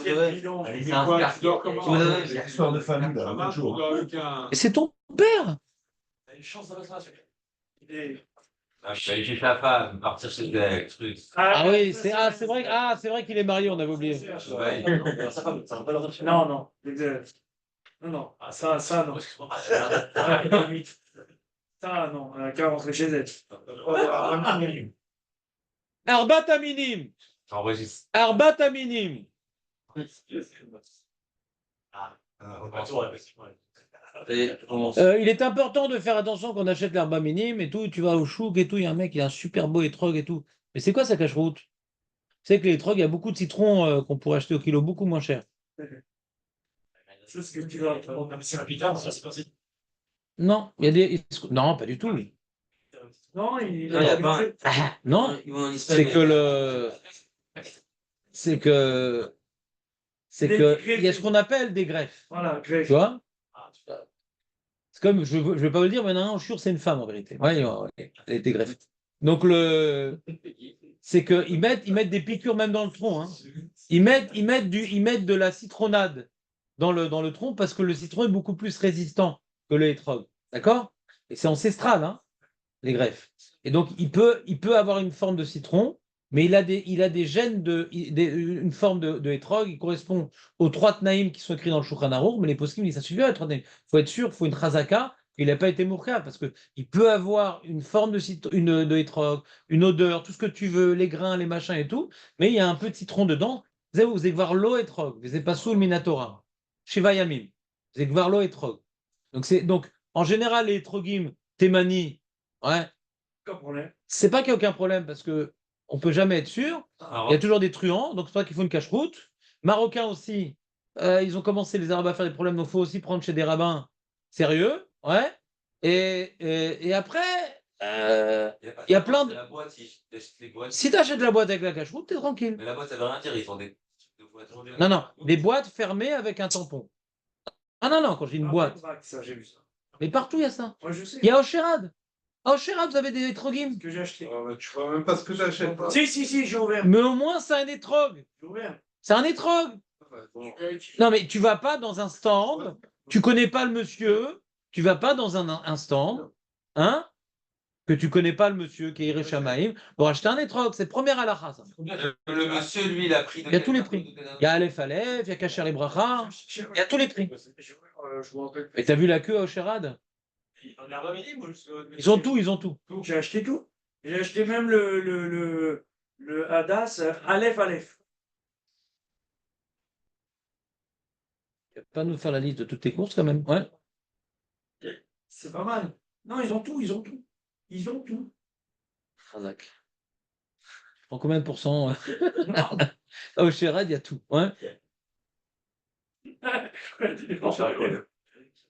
[SPEAKER 2] Quel bidon.
[SPEAKER 7] Allez, c'est un quartier.
[SPEAKER 3] C'est l'histoire de famille, là, un jour.
[SPEAKER 1] Et c'est ton père.
[SPEAKER 5] T'as une chance d'avoir ça, celui-là.
[SPEAKER 2] Et-
[SPEAKER 7] Je suis allé chez ta femme, partir chez elle, truc.
[SPEAKER 1] Ah oui, c'est vrai qu'il est marié, on avait oublié.
[SPEAKER 7] Ouais.
[SPEAKER 5] Ça va pas leur dire.
[SPEAKER 2] Non, non. Exact. Non, non. Ah, ça, non. Ça, non. Elle a qu'à rentrer chez elle.
[SPEAKER 1] Arbat aminim.
[SPEAKER 7] J'enregistre.
[SPEAKER 1] Arbat aminim. Il est important de faire attention quand on achète l'herba minime et tout. Tu vas au chouk et tout. Il y a un mec, il a un super beau étrog et tout. Mais c'est quoi sa cache-route? C'est que les étrogs, il y a beaucoup de citrons qu'on pourrait acheter au kilo beaucoup moins cher.
[SPEAKER 2] C'est ce que tu vas.
[SPEAKER 5] C'est un pitard, ça, c'est pas si.
[SPEAKER 1] Non, il y a des. Non, pas du tout.
[SPEAKER 2] Non, il
[SPEAKER 7] Non, il y a pas.
[SPEAKER 1] Ah, non,
[SPEAKER 7] Ils vont en Espagne,
[SPEAKER 1] c'est que le. C'est que. C'est que. Il y a ce qu'on appelle des greffes.
[SPEAKER 2] Voilà,
[SPEAKER 1] Tu
[SPEAKER 2] greffe.
[SPEAKER 1] vois? C'est comme, je ne vais pas vous le dire, mais non, je suis sûr c'est une femme en vérité. Ouais, elle était greffe. Donc, c'est qu'ils mettent des piqûres même dans le tronc. Hein. Ils mettent de la citronnade dans le tronc parce que le citron est beaucoup plus résistant que le hétrog. D'accord? Et c'est ancestral, hein, les greffes. Et donc, il peut avoir une forme de citron, mais il a des gènes une forme de hétrog. Il correspond aux 3 tnaïm qui sont écrits dans le Shulchan Aruch, mais les poskim, ça suffit à 3 tnaïm. Il faut être sûr, il faut une chazaka. Il n'a pas été mourka parce qu'il peut avoir une forme de hétrog, une odeur, tout ce que tu veux, les grains, les machins et tout, mais il y a un peu de citron dedans. Vous allez voir l'eau hétrog, vous n'êtes pas sous le minatora. Shiva Yamim. Vous allez voir l'eau hétrog. Donc, en général, les hétrogim, Témani, ouais,
[SPEAKER 2] Aucun problème.
[SPEAKER 1] c'est pas qu'il n'y a aucun problème parce que on peut jamais être sûr. Il y a toujours des truands, donc c'est pour ça qu'il faut une cache-route. Marocains aussi, ils ont commencé les Arabes à faire des problèmes, donc il faut aussi prendre chez des rabbins sérieux, ouais. Et après, il y a plein de.
[SPEAKER 7] La boîte, si j'achète les boîtes.
[SPEAKER 1] Si tu achètes la boîte avec la cache-route, t'es tranquille.
[SPEAKER 7] Mais la boîte, ça veut rien dire. Ils font des.
[SPEAKER 1] Non, non, des boîtes fermées avec un tampon. Ah non, non, quand j'ai une boîte.
[SPEAKER 2] Ça, j'ai vu ça.
[SPEAKER 1] Mais partout, il y a ça.
[SPEAKER 2] Moi, je sais.
[SPEAKER 1] Il y a Ocherad. À Ocherad, vous avez des étrogim.
[SPEAKER 2] Ce que j'ai acheté.
[SPEAKER 3] Tu vois même pas ce que t'achètes.
[SPEAKER 2] Si, j'ai ouvert.
[SPEAKER 1] Mais au moins, c'est un étrog.
[SPEAKER 2] J'ai ouvert.
[SPEAKER 1] C'est un étrog. Non, mais tu vas pas dans un stand, tu connais pas le monsieur, tu vas pas dans un stand, hein, que tu connais pas le monsieur qui est Ireshamaïm, pour acheter un étrog. C'est première halakha, ça.
[SPEAKER 7] Le monsieur, lui, il a pris.
[SPEAKER 1] Il y a tous les prix. Il y a Aleph Aleph, il y a Kacher et Bracha, il y a tous les prix.
[SPEAKER 2] Je me rappelle.
[SPEAKER 1] Et t'as vu la queue à Ocherad?
[SPEAKER 5] En herbe minime ou juste.
[SPEAKER 1] Ils ont tout, ils ont tout.
[SPEAKER 2] J'ai acheté tout. J'ai acheté même le Hadas Aleph.
[SPEAKER 1] Tu vas pas nous faire la liste de toutes tes courses quand même. Ouais.
[SPEAKER 2] C'est pas mal. Non, ils ont tout. Ils ont tout.
[SPEAKER 1] Razak. Tu prends combien de pourcents à Ocherad, il y a tout. Ouais.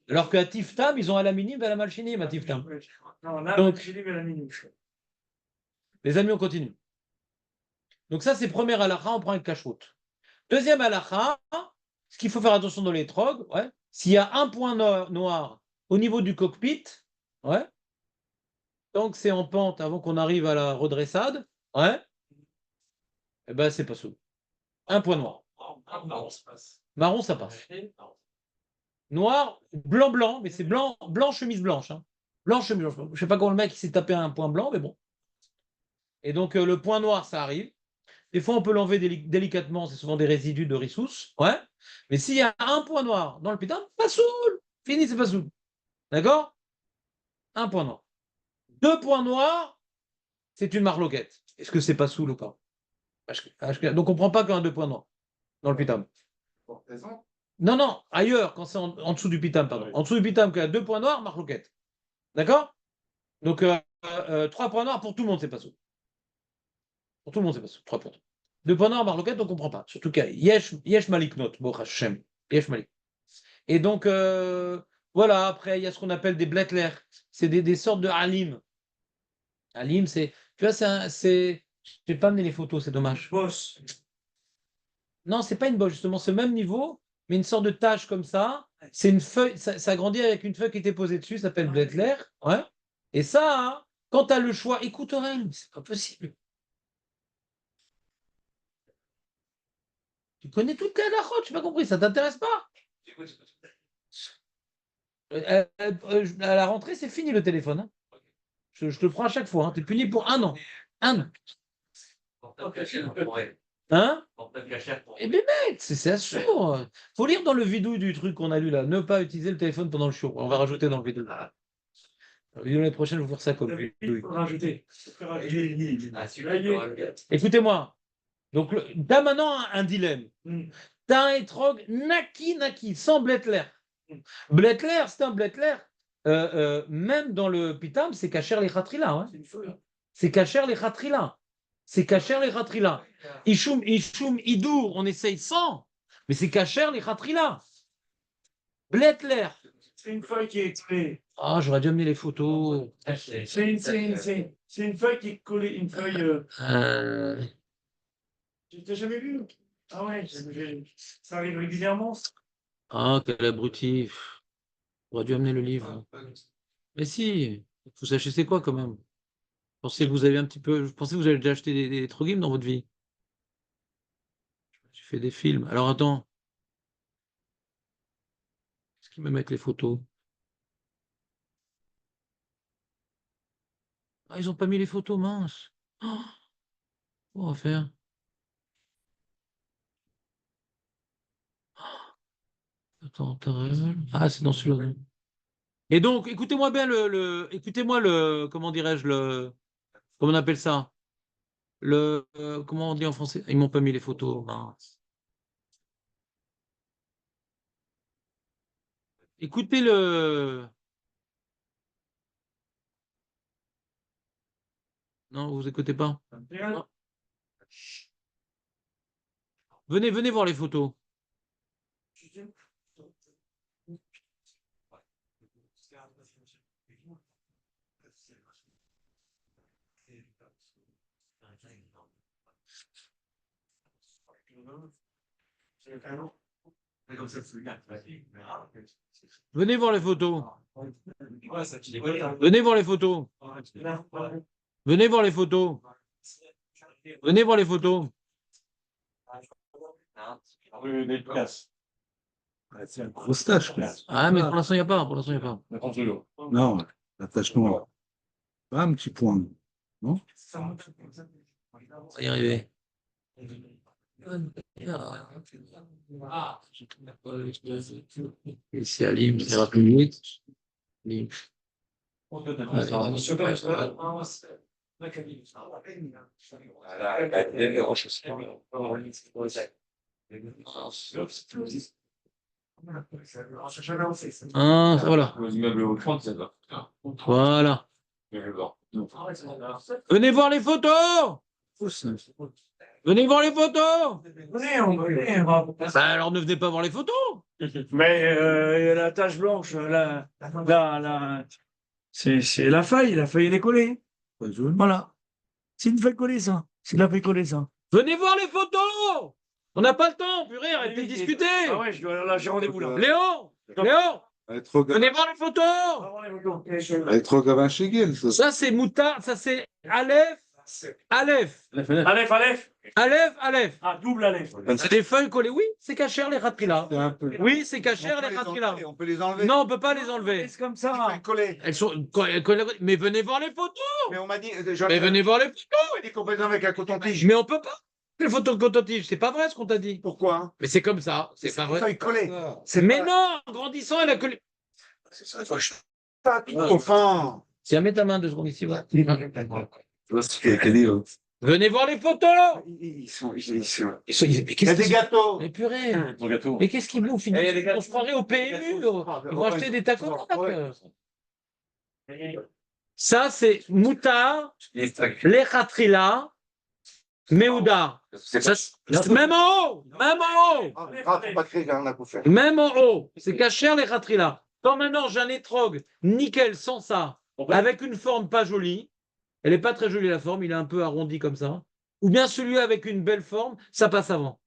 [SPEAKER 1] Alors qu'à Tiftam, ils ont à la minime et à la malchinim à Tiftam.
[SPEAKER 2] Non, là,
[SPEAKER 1] Donc-
[SPEAKER 2] j'ai dit, mais la minute.
[SPEAKER 1] Les amis, on continue. Donc ça, c'est première halakha, on prend une cache-route. Deuxième halakha, ce qu'il faut faire attention dans les trogs, ouais, s'il y a un point noir au niveau du cockpit, ouais, donc c'est en pente avant qu'on arrive à la redressade, ouais, eh ben c'est pas sous. Un point noir.
[SPEAKER 5] Non, ça passe.
[SPEAKER 1] Marron, ça passe.
[SPEAKER 5] Non.
[SPEAKER 1] Noir, blanc, mais c'est blanc, chemise blanche. Hein. Blanc, chemise blanche. Je sais pas comment le mec s'est tapé un point blanc, mais bon. Et donc le point noir, ça arrive. Des fois, on peut l'enlever délicatement, c'est souvent des résidus de rissous. Ouais. Mais s'il y a un point noir dans le pitam, pas soul. Fini, c'est pas soul. D'accord? Un point noir. 2 points noirs, c'est une marloquette. Est-ce que c'est pas soul ou pas? Donc on ne prend pas qu'un 2 points noirs dans le pitam.
[SPEAKER 3] Pour raison.
[SPEAKER 1] Non, ailleurs, quand c'est en dessous du pitam, pardon. En dessous du pitam, qu'il y a 2 points noirs, marloquette. D'accord? Donc 3 points noirs pour tout le monde, c'est pas soul. Pour tout le monde, c'est pas soul. 3 points. 2 points noirs, marloquette, on ne comprend pas. Surtout qu'il y a Yesh Malik Not, Bo Hashem. Yesh Malik. Et donc, voilà, après, il y a ce qu'on appelle des bletler. C'est des sortes de halim. Halim, c'est. Tu vois, c'est. Je vais pas amener les photos, c'est dommage.
[SPEAKER 2] Boss.
[SPEAKER 1] Non, c'est pas une bosse, justement, c'est le même niveau, mais une sorte de tache comme ça. C'est une feuille, ça grandit avec une feuille qui était posée dessus, ça s'appelle bletler. Ouais. Et ça, hein, quand tu as le choix, écoute Aurel, c'est pas possible. Tu connais toutes les halachot, je n'ai pas compris, ça t'intéresse pas? À la rentrée, c'est fini le téléphone. Hein. Je te le prends à chaque fois. Hein. Tu es puni pour 1 an. 1 an.
[SPEAKER 7] Portable cachère pour elle.
[SPEAKER 1] Hein?
[SPEAKER 7] Portable cachère pour
[SPEAKER 1] Eh bien, direct, c'est assuré. Faut lire dans le vidéo du truc qu'on a lu là. Ne pas utiliser le téléphone pendant le show. On va rajouter dans le vidéo. La vidéo l'année prochaine, je vais vous faire ça comme
[SPEAKER 2] Il faut rajouter.
[SPEAKER 7] Ah, celui-là,
[SPEAKER 1] Écoutez-moi. Donc, tu as maintenant un dilemme.
[SPEAKER 2] Mm.
[SPEAKER 1] Tu as un étrog naki, sans Bletler. Bletler, c'est un Bletler. Même dans le Pitam, c'est Kacher les Khatrila. Hein.
[SPEAKER 2] C'est une feuille.
[SPEAKER 1] C'est Kacher les Khatrila. C'est Kacher les Khatrila. Ishum, Idour, on essaye sans, mais c'est Kacher les Khatrila. Bletler.
[SPEAKER 2] C'est une feuille qui est collée.
[SPEAKER 1] Ah, j'aurais dû amener les photos.
[SPEAKER 2] C'est une feuille qui est collée. Une feuille. Tu t'as jamais vu? Ah ouais, ça arrive régulièrement.
[SPEAKER 1] Ah, quel abruti. J'aurais dû amener le livre. Mais si, vous sachez c'est quoi quand même. Je pensais que vous avez un petit peu. Je pensais que vous avez déjà acheté des trogimes dans votre vie. J'ai fait des films. Alors attends. Qu'est-ce qu'ils me mettent les photos? Ah, ils ont pas mis les photos, mince. Oh, on va faire. Attends, ah, c'est dans celui-là. Et donc, écoutez-moi bien écoutez-moi comment dirais-je, comment on appelle ça? Comment on dit en français? Ils m'ont pas mis les photos, mince. Écoutez non, vous écoutez pas? Venez voir les photos. Venez voir les photos. Venez voir les photos. Venez voir les photos. Venez voir les photos.
[SPEAKER 8] C'est un gros stage, quoi.
[SPEAKER 1] Ah, mais pour l'instant, il n'y a pas. Pour l'instant, il n'y a pas.
[SPEAKER 8] Non, l'attachement. Pas un petit point. Non?
[SPEAKER 1] On va y arriver. Et c'est Alim, c'est rapide. Alim. Ah, voilà. Voilà. Venez voir les photos. Venez voir les photos.
[SPEAKER 2] Venez, on va.
[SPEAKER 1] Bah, alors ne venez pas voir les photos.
[SPEAKER 2] Mais la tache blanche, c'est la feuille elle est collée.
[SPEAKER 8] Pas jaune.
[SPEAKER 2] Voilà. C'est une feuille collée, ça. C'est de la feuille collée, ça.
[SPEAKER 1] Venez voir les photos. On n'a pas le temps, purée, arrêtez de discuter.
[SPEAKER 2] Ah ouais, là, j'ai rendez-vous là.
[SPEAKER 1] Léon, venez voir les photos.
[SPEAKER 8] Elle est trop gavin chez Guel, ça.
[SPEAKER 1] Ça, c'est Moutarde, ça, c'est Aleph. Aleph. Aleph.
[SPEAKER 2] Ah, double Aleph.
[SPEAKER 1] C'est des feuilles collées. Oui, c'est Kacher les Khatrila.
[SPEAKER 8] C'est un peu.
[SPEAKER 1] Oui, c'est Kacher les Khatrila.
[SPEAKER 3] On peut les enlever.
[SPEAKER 1] Non, on ne peut pas les enlever.
[SPEAKER 2] C'est comme ça.
[SPEAKER 3] Ils collés.
[SPEAKER 1] Elles sont. Mais venez voir les photos.
[SPEAKER 3] Mais on m'a dit.
[SPEAKER 1] Mais venez voir les photos.
[SPEAKER 3] On m'a dit qu'on peut les enlever avec un coton-tige.
[SPEAKER 1] Mais on peut pas. Les photos de coton-tige, c'est pas vrai ce qu'on t'a dit.
[SPEAKER 3] Pourquoi hein?
[SPEAKER 1] Mais c'est comme ça, c'est pas vrai.
[SPEAKER 3] Feuille collée.
[SPEAKER 1] Mais non, en grandissant, elle a collé.
[SPEAKER 3] C'est ça, pas tout enfin.
[SPEAKER 1] Tiens, mets ta main 2 secondes ici. Voilà.
[SPEAKER 8] Hein.
[SPEAKER 1] Venez voir les photos.
[SPEAKER 3] Ils sont.
[SPEAKER 1] Mais
[SPEAKER 3] Il y a
[SPEAKER 1] qu'est-ce
[SPEAKER 3] des
[SPEAKER 1] qu'ils-
[SPEAKER 3] gâteaux.
[SPEAKER 1] Mais purée. Mais qu'est-ce qu'ils bouffent? On se croirait au PMU. Ils vont acheter des tacos. Ça, c'est Moutarde, les Khatrila, Meouda. Même en haut. Même en haut.
[SPEAKER 3] Ah, faut pas créer un accoucheur.
[SPEAKER 1] Même en haut. C'est Kacher les Khatrila. Quand maintenant j'ai un étrog nickel sans ça, avec une forme pas jolie, elle n'est pas très jolie la forme, il est un peu arrondi comme ça, ou bien celui avec une belle forme, ça passe avant.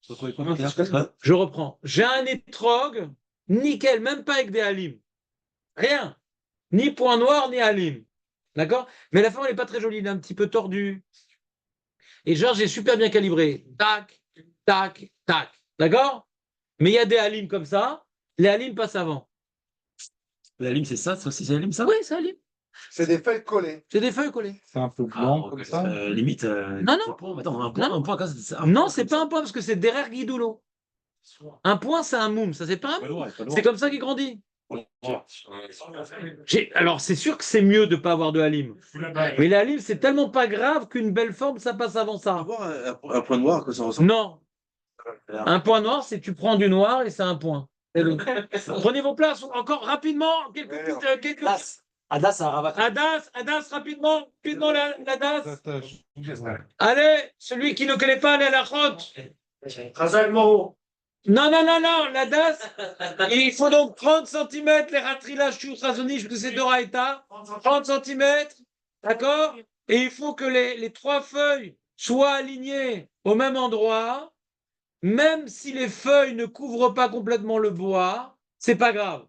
[SPEAKER 1] Je reprends. J'ai un étrog nickel, même pas avec des halim. Rien. Ni point noir, ni halim. D'accord? Mais la forme, elle n'est pas très jolie, elle est un petit peu tordue. Et genre, j'ai super bien calibré. Tac, tac, tac. D'accord? Mais il y a des halim comme ça. Les halim passent avant.
[SPEAKER 5] La lime, c'est ça aussi, c'est la lime, ça?
[SPEAKER 1] Oui, c'est halim.
[SPEAKER 3] C'est des feuilles collées.
[SPEAKER 1] C'est des feuilles collées.
[SPEAKER 8] C'est un peu blanc comme ça.
[SPEAKER 5] Limite.
[SPEAKER 1] Non, non.
[SPEAKER 5] Attends,
[SPEAKER 1] Non,
[SPEAKER 5] un point,
[SPEAKER 1] Non, c'est pas un point parce que c'est derrière Guidoulo. Un point, c'est un moum. Ça, c'est pas un moum. C'est comme ça qu'il grandit. Alors, c'est sûr que c'est mieux de ne pas avoir de halim. Mais le halim, c'est tellement pas grave qu'une belle forme, ça passe avant ça.
[SPEAKER 6] Avoir un point noir que ça ressemble.
[SPEAKER 1] Non. Un point noir, c'est tu prends du noir et c'est un point. Prenez vos places encore rapidement. Quelques...
[SPEAKER 5] Adas à Ravat.
[SPEAKER 1] Adas, rapidement la Das. Allez, celui qui ne connaît pas, allez à la route.
[SPEAKER 2] Razak Moro.
[SPEAKER 1] Non, la Das. Il faut donc 30 cm, les ratrilages chou razonish, parce que c'est d'Oraïta. 30 cm, d'accord? Et il faut que les trois feuilles soient alignées au même endroit, même si les feuilles ne couvrent pas complètement le bois, c'est pas grave.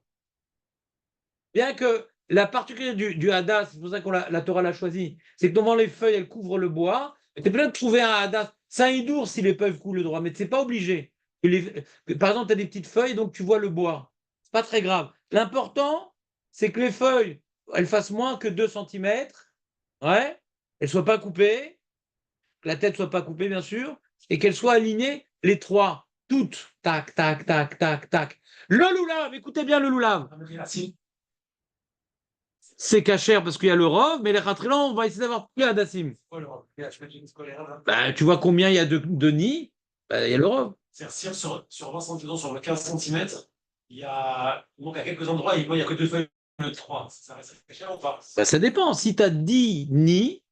[SPEAKER 1] Bien que la particularité du hadas, c'est pour ça que la Torah l'a choisi, c'est que normalement les feuilles, elles couvrent le bois. Tu es plein de trouver un hadas. C'est un hidour si les feuilles couvrent le droit, mais c'est pas obligé. Par exemple, tu as des petites feuilles, donc tu vois le bois. C'est pas très grave. L'important, c'est que les feuilles, elles fassent moins que 2 cm. Ouais. Elles soient pas coupées. Que la tête soit pas coupée, bien sûr. Et qu'elles soient alignées, les trois. Toutes. Tac, tac, tac, tac, tac. Le loulav, écoutez bien le loulav. C'est cachère parce qu'il y a le rov, mais les ratrillans, on va essayer d'avoir plus hadassim. Tu vois combien il y a de nids? Il y a le rov.
[SPEAKER 5] C'est-à-dire, sur 20 cm, sur 15 cm, il y a. Donc, à quelques endroits, il n'y a que 2 feuilles, 3. Ça reste cher ou pas?
[SPEAKER 1] Ça dépend. Si tu as 10 nids,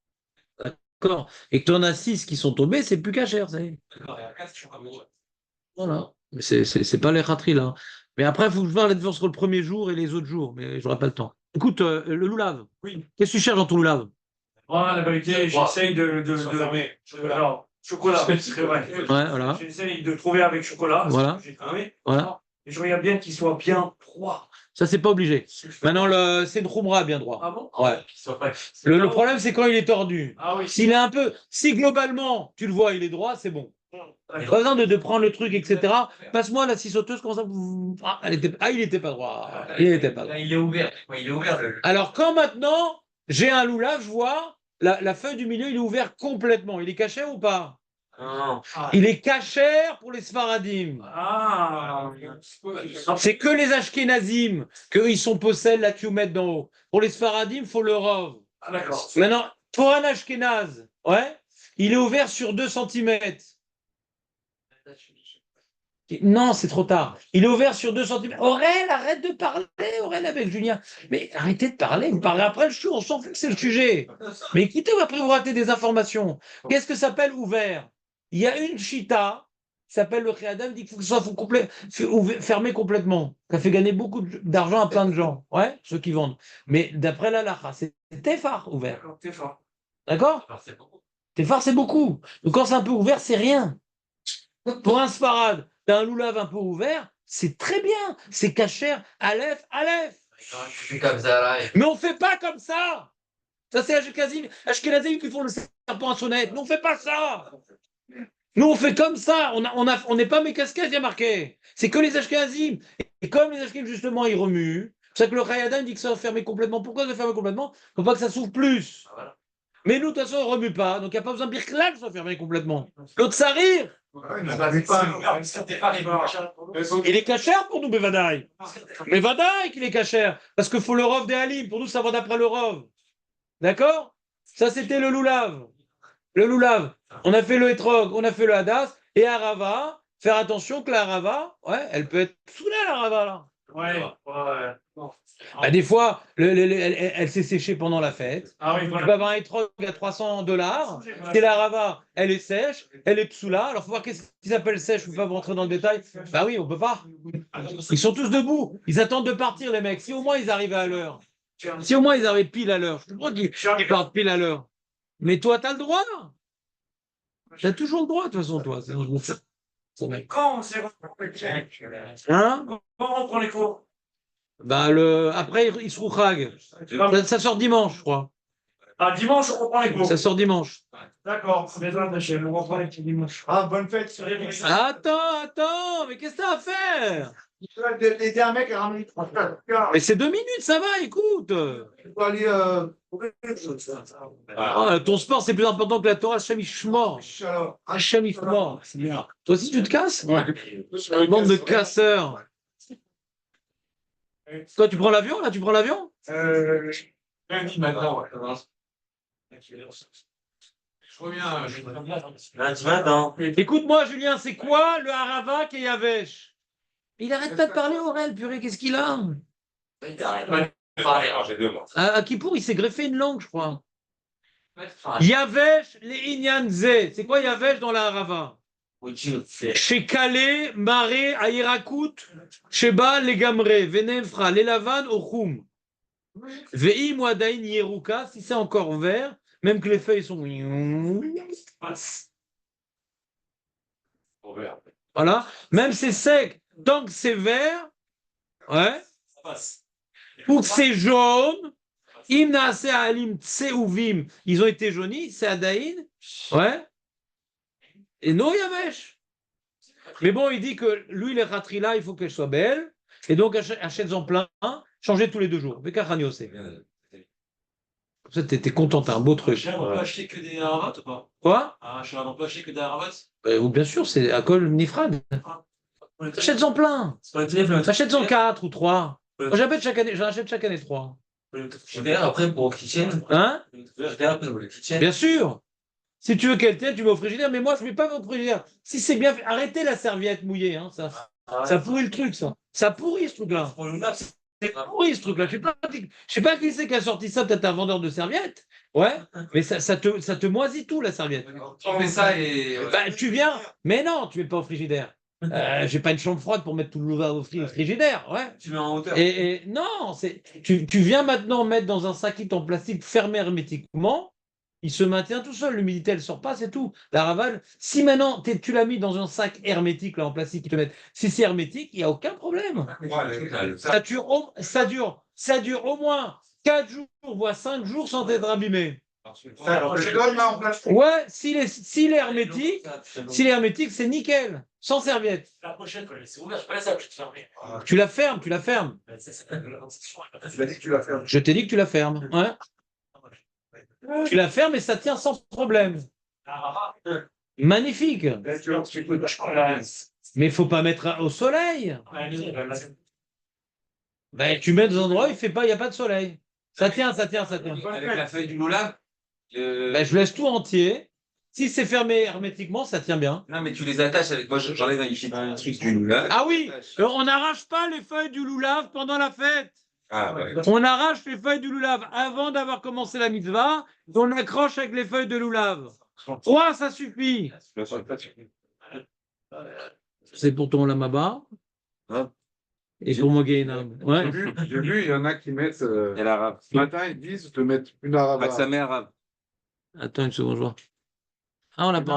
[SPEAKER 1] d'accord, et que tu en as 6 qui sont tombés, c'est plus cachère.
[SPEAKER 5] D'accord, et à 4, je suis comme
[SPEAKER 1] Voilà. Mais c'est pas les rateries là. Mais après, il faut que je vois la différence entre le premier jour et les autres jours, mais j'aurai pas le temps. Écoute, le loulav.
[SPEAKER 2] Oui.
[SPEAKER 1] Qu'est-ce que tu cherches dans ton loulav?
[SPEAKER 2] Moi, la vérité, j'essaye alors, chocolat, c'est vrai.
[SPEAKER 1] Ouais, voilà.
[SPEAKER 2] J'essaye de trouver avec chocolat.
[SPEAKER 1] Voilà.
[SPEAKER 2] J'ai trouvé.
[SPEAKER 1] Voilà.
[SPEAKER 2] Et je regarde bien qu'il soit bien droit.
[SPEAKER 1] Ça, c'est pas obligé. Maintenant, c'est une khumra bien droit.
[SPEAKER 2] Ah bon?
[SPEAKER 1] Ouais.
[SPEAKER 5] qu'il soit prêt.
[SPEAKER 1] Le problème, c'est quand il est tordu.
[SPEAKER 2] Ah oui.
[SPEAKER 1] S'il est un peu. Si globalement, tu le vois, il est droit, c'est bon. Pas
[SPEAKER 2] D'accord.
[SPEAKER 1] besoin de prendre le truc, etc. Passe-moi la scie sauteuse, comme ça. Il était pas droit. Il était pas droit.
[SPEAKER 7] Là, il est ouvert. Ouais, il est ouvert.
[SPEAKER 1] Alors, quand maintenant, j'ai un loulav, je vois, la feuille du milieu, il est ouvert complètement. Il est cachère ou pas?
[SPEAKER 7] Non.
[SPEAKER 1] Il est cachère pour les Sfaradim.
[SPEAKER 2] Ah.
[SPEAKER 1] C'est que les Ashkenazim, qu'eux, ils sont possèdent la tiumette d'en haut. Pour les Sfaradim, il faut le rov.
[SPEAKER 2] Ah, d'accord.
[SPEAKER 1] Maintenant, pour un Ashkenaz, ouais, il est ouvert sur 2 cm. Non, c'est trop tard. Il est ouvert sur 2 cm. Aurel, arrête de parler, Aurel, avec Julien. Mais arrêtez de parler, vous parlez après le sujet, on s'en fout que c'est le sujet. Mais écoutez, après vous ratez des informations. Qu'est-ce que ça s'appelle ouvert? Il y a une chita qui s'appelle le Khayadam, dit qu'il faut que ce soit fermé complètement. Ça fait gagner beaucoup d'argent à plein de gens, ouais, ceux qui vendent. Mais d'après la lacha, c'est Tefar ouvert.
[SPEAKER 2] D'accord, t'es fort.
[SPEAKER 1] D'accord? Tefar, c'est beaucoup. Donc quand c'est un peu ouvert, c'est rien. Pour un sfarad, t'as un loulav un peu ouvert, c'est très bien. C'est cachère, Aleph.
[SPEAKER 7] Tu fais comme ça, là.
[SPEAKER 1] Mais on fait pas comme ça. Ça, c'est Ashkenazim qui font le serpent à sonnette. Nous, on fait pas ça. Nous, on fait comme ça. On n'est pas mes casquettes, il y a marqué. C'est que les Ashkenazim. Et comme les Ashkenazim, justement, ils remuent, c'est ça que le Khayadam dit que ça va fermer complètement. Pourquoi ça va fermer complètement? Il ne faut pas que ça s'ouvre plus.
[SPEAKER 7] Voilà.
[SPEAKER 1] Mais nous, de toute façon, on ne remue pas. Donc, il n'y a pas besoin de Birklal que ça soit fermé complètement. L'autre Sarir, il est cachère pour nous, Bevadaï. Mais Vadaï qu'il est cachère. Parce qu'il faut le rov des Halim. Pour nous, ça va d'après le rov. D'accord? Ça, c'était le loulav. Le loulav. On a fait le hétrog, on a fait le hadas. Et Arava, faire attention que la Arava, ouais, elle peut être sous la Arava, là.
[SPEAKER 2] Ouais.
[SPEAKER 1] Bah, des fois, elle s'est séchée pendant la fête.
[SPEAKER 2] Ah oui,
[SPEAKER 1] Tu
[SPEAKER 2] voilà.
[SPEAKER 1] vas avoir un hétrog à $300. C'est la Rava, elle est sèche, elle est psoula. Alors, il faut voir qu'est-ce qui s'appelle sèche. Je ne peux pas rentrer dans le détail. Bah oui, on ne peut pas. Ils sont tous debout. Ils attendent de partir, les mecs. Si au moins ils arrivaient à l'heure. Si au moins ils arrivaient pile à l'heure. Je crois qu'ils partent pile à l'heure. Mais toi, tu as le droit. Tu as toujours le droit, de toute façon, toi.
[SPEAKER 2] Quand on s'est
[SPEAKER 1] Hein?
[SPEAKER 2] Comment on prend les cours?
[SPEAKER 1] Bah, après, il se rouchag. Ça sort dimanche, je crois.
[SPEAKER 2] Ah, dimanche, on reprend les cours.
[SPEAKER 1] Ça sort dimanche.
[SPEAKER 2] D'accord, c'est bien, on reprend les cours dimanche.
[SPEAKER 3] Ah, bonne fête.
[SPEAKER 1] Attends, mais qu'est-ce que t'as à faire?
[SPEAKER 3] Je vais aider un mec à ramener 3 asuka.
[SPEAKER 1] Mais c'est 2 minutes, ça va, écoute.
[SPEAKER 3] Je dois aller.
[SPEAKER 1] Ah, ton sport, c'est plus important que la Torah, Hachem Ishmor.
[SPEAKER 3] Alors,
[SPEAKER 1] Hachem Ishmor. C'est bien. Toi aussi, tu te casses? Bande de casseurs. Toi, tu prends l'avion, là? Tu prends l'avion?
[SPEAKER 5] Lundi maintenant, ouais. Je reviens, je reviens.
[SPEAKER 7] Lundi matin.
[SPEAKER 1] Écoute-moi, Julien, c'est quoi le Haravak et Yavesh? Il arrête pas de parler, Aurel, purée, qu'est-ce qu'il a?
[SPEAKER 5] J'ai 2 mois.
[SPEAKER 1] À Kippour, il s'est greffé une langue, je crois. Yavesh, les Inyanze. C'est quoi Yavesh dans la Harava? Chez Calais, Maré, Aïrakout, Sheba, les Gamré, Venemfra, les Lavan, Ochum. Vei, Moadain, Yeruka, si c'est encore vert, même que les feuilles sont. Voilà. Même c'est sec, tant que c'est vert, ouais,
[SPEAKER 5] Ça passe.
[SPEAKER 1] ou que c'est jaune, Imna Alim Tseouvim, ils ont été jaunis, c'est Adaïn, ouais, et non Yavesh. Mais bon, il dit que lui, les ratrila, il faut qu'elle soit belle, et donc achète-en plein, changez tous les 2 jours. Bekachaniosé. Comme ça, t'es content, t'as un beau truc.
[SPEAKER 5] On peut acheter que des Haravat ou pas?
[SPEAKER 1] Quoi?
[SPEAKER 5] Ah, on peut acheter que des Haravat?
[SPEAKER 1] Bien sûr, c'est à col Nifrad. Achète-en plein. Achète-en 4 ou 3. Moi, j'en achète chaque année 3.
[SPEAKER 7] Après, pour le kitchen.
[SPEAKER 1] Hein?
[SPEAKER 7] Après, pour le kitchen.
[SPEAKER 1] Bien sûr. Si tu veux qu'elle tienne, tu mets au frigidaire. Mais moi, je ne mets pas au frigidaire. Si c'est bien fait, arrêtez la serviette mouillée. Hein, ça pourrit le truc, ça. Ça pourrit ce truc-là.
[SPEAKER 7] Pour le lave,
[SPEAKER 1] C'est pourri ce truc-là. Je sais pas qui c'est qui a sorti ça. Peut-être un vendeur de serviettes. Ouais. Mais ça te moisit tout, la serviette.
[SPEAKER 7] on met ça et.
[SPEAKER 1] Bah, tu viens. Mais non, tu ne mets pas au frigidaire. J'ai pas une chambre froide pour mettre tout le au frigidaire. Ouais.
[SPEAKER 7] Tu mets en hauteur.
[SPEAKER 1] Et non, tu viens maintenant mettre dans un sac en plastique fermé hermétiquement, il se maintient tout seul, l'humidité elle sort pas, c'est tout. La ravale, si maintenant tu l'as mis dans un sac hermétique là en plastique, ils te mettent, si c'est hermétique, il n'y a aucun problème. Ça dure au moins 4 jours, voire 5 jours sans être abîmé.
[SPEAKER 3] je donne là en place.
[SPEAKER 1] Ouais, s'il est hermétique, c'est nickel, sans serviette.
[SPEAKER 5] La prochaine, faut la laisser ouverte. Je peux pas laisser la petite fermée.
[SPEAKER 1] Tu la fermes.
[SPEAKER 3] Tu l'as dit que tu l'as fait.
[SPEAKER 1] Je t'ai dit que tu la fermes. Ouais. Tu la fermes et ça tient sans problème. Magnifique. Mais il faut pas mettre au soleil. Ben, tu mets dans un endroit où il n'y a pas de soleil. Ça tient.
[SPEAKER 7] Avec la feuille du loulave.
[SPEAKER 1] Ben, je laisse tout entier. Si c'est fermé hermétiquement, ça tient bien.
[SPEAKER 7] Non, mais tu les attaches avec. Moi, j'enlève un truc du loulave.
[SPEAKER 1] Ah oui, on n'arrache pas les feuilles du loulave pendant la fête.
[SPEAKER 7] Ah, ouais.
[SPEAKER 1] On arrache les feuilles du loulave avant d'avoir commencé la mitzvah. On accroche avec les feuilles de loulave. 3, ça suffit. C'est pour ton lamaba.
[SPEAKER 8] Hein?
[SPEAKER 1] Et pour mon Gainam. Ouais.
[SPEAKER 8] J'ai vu, il y en a qui mettent.
[SPEAKER 7] Et l'arabe.
[SPEAKER 8] Ce matin, ils disent de mettre une arabe.
[SPEAKER 7] Avec sa mère arabe.
[SPEAKER 1] Attends une seconde, je vois. Ah, on l'a pas.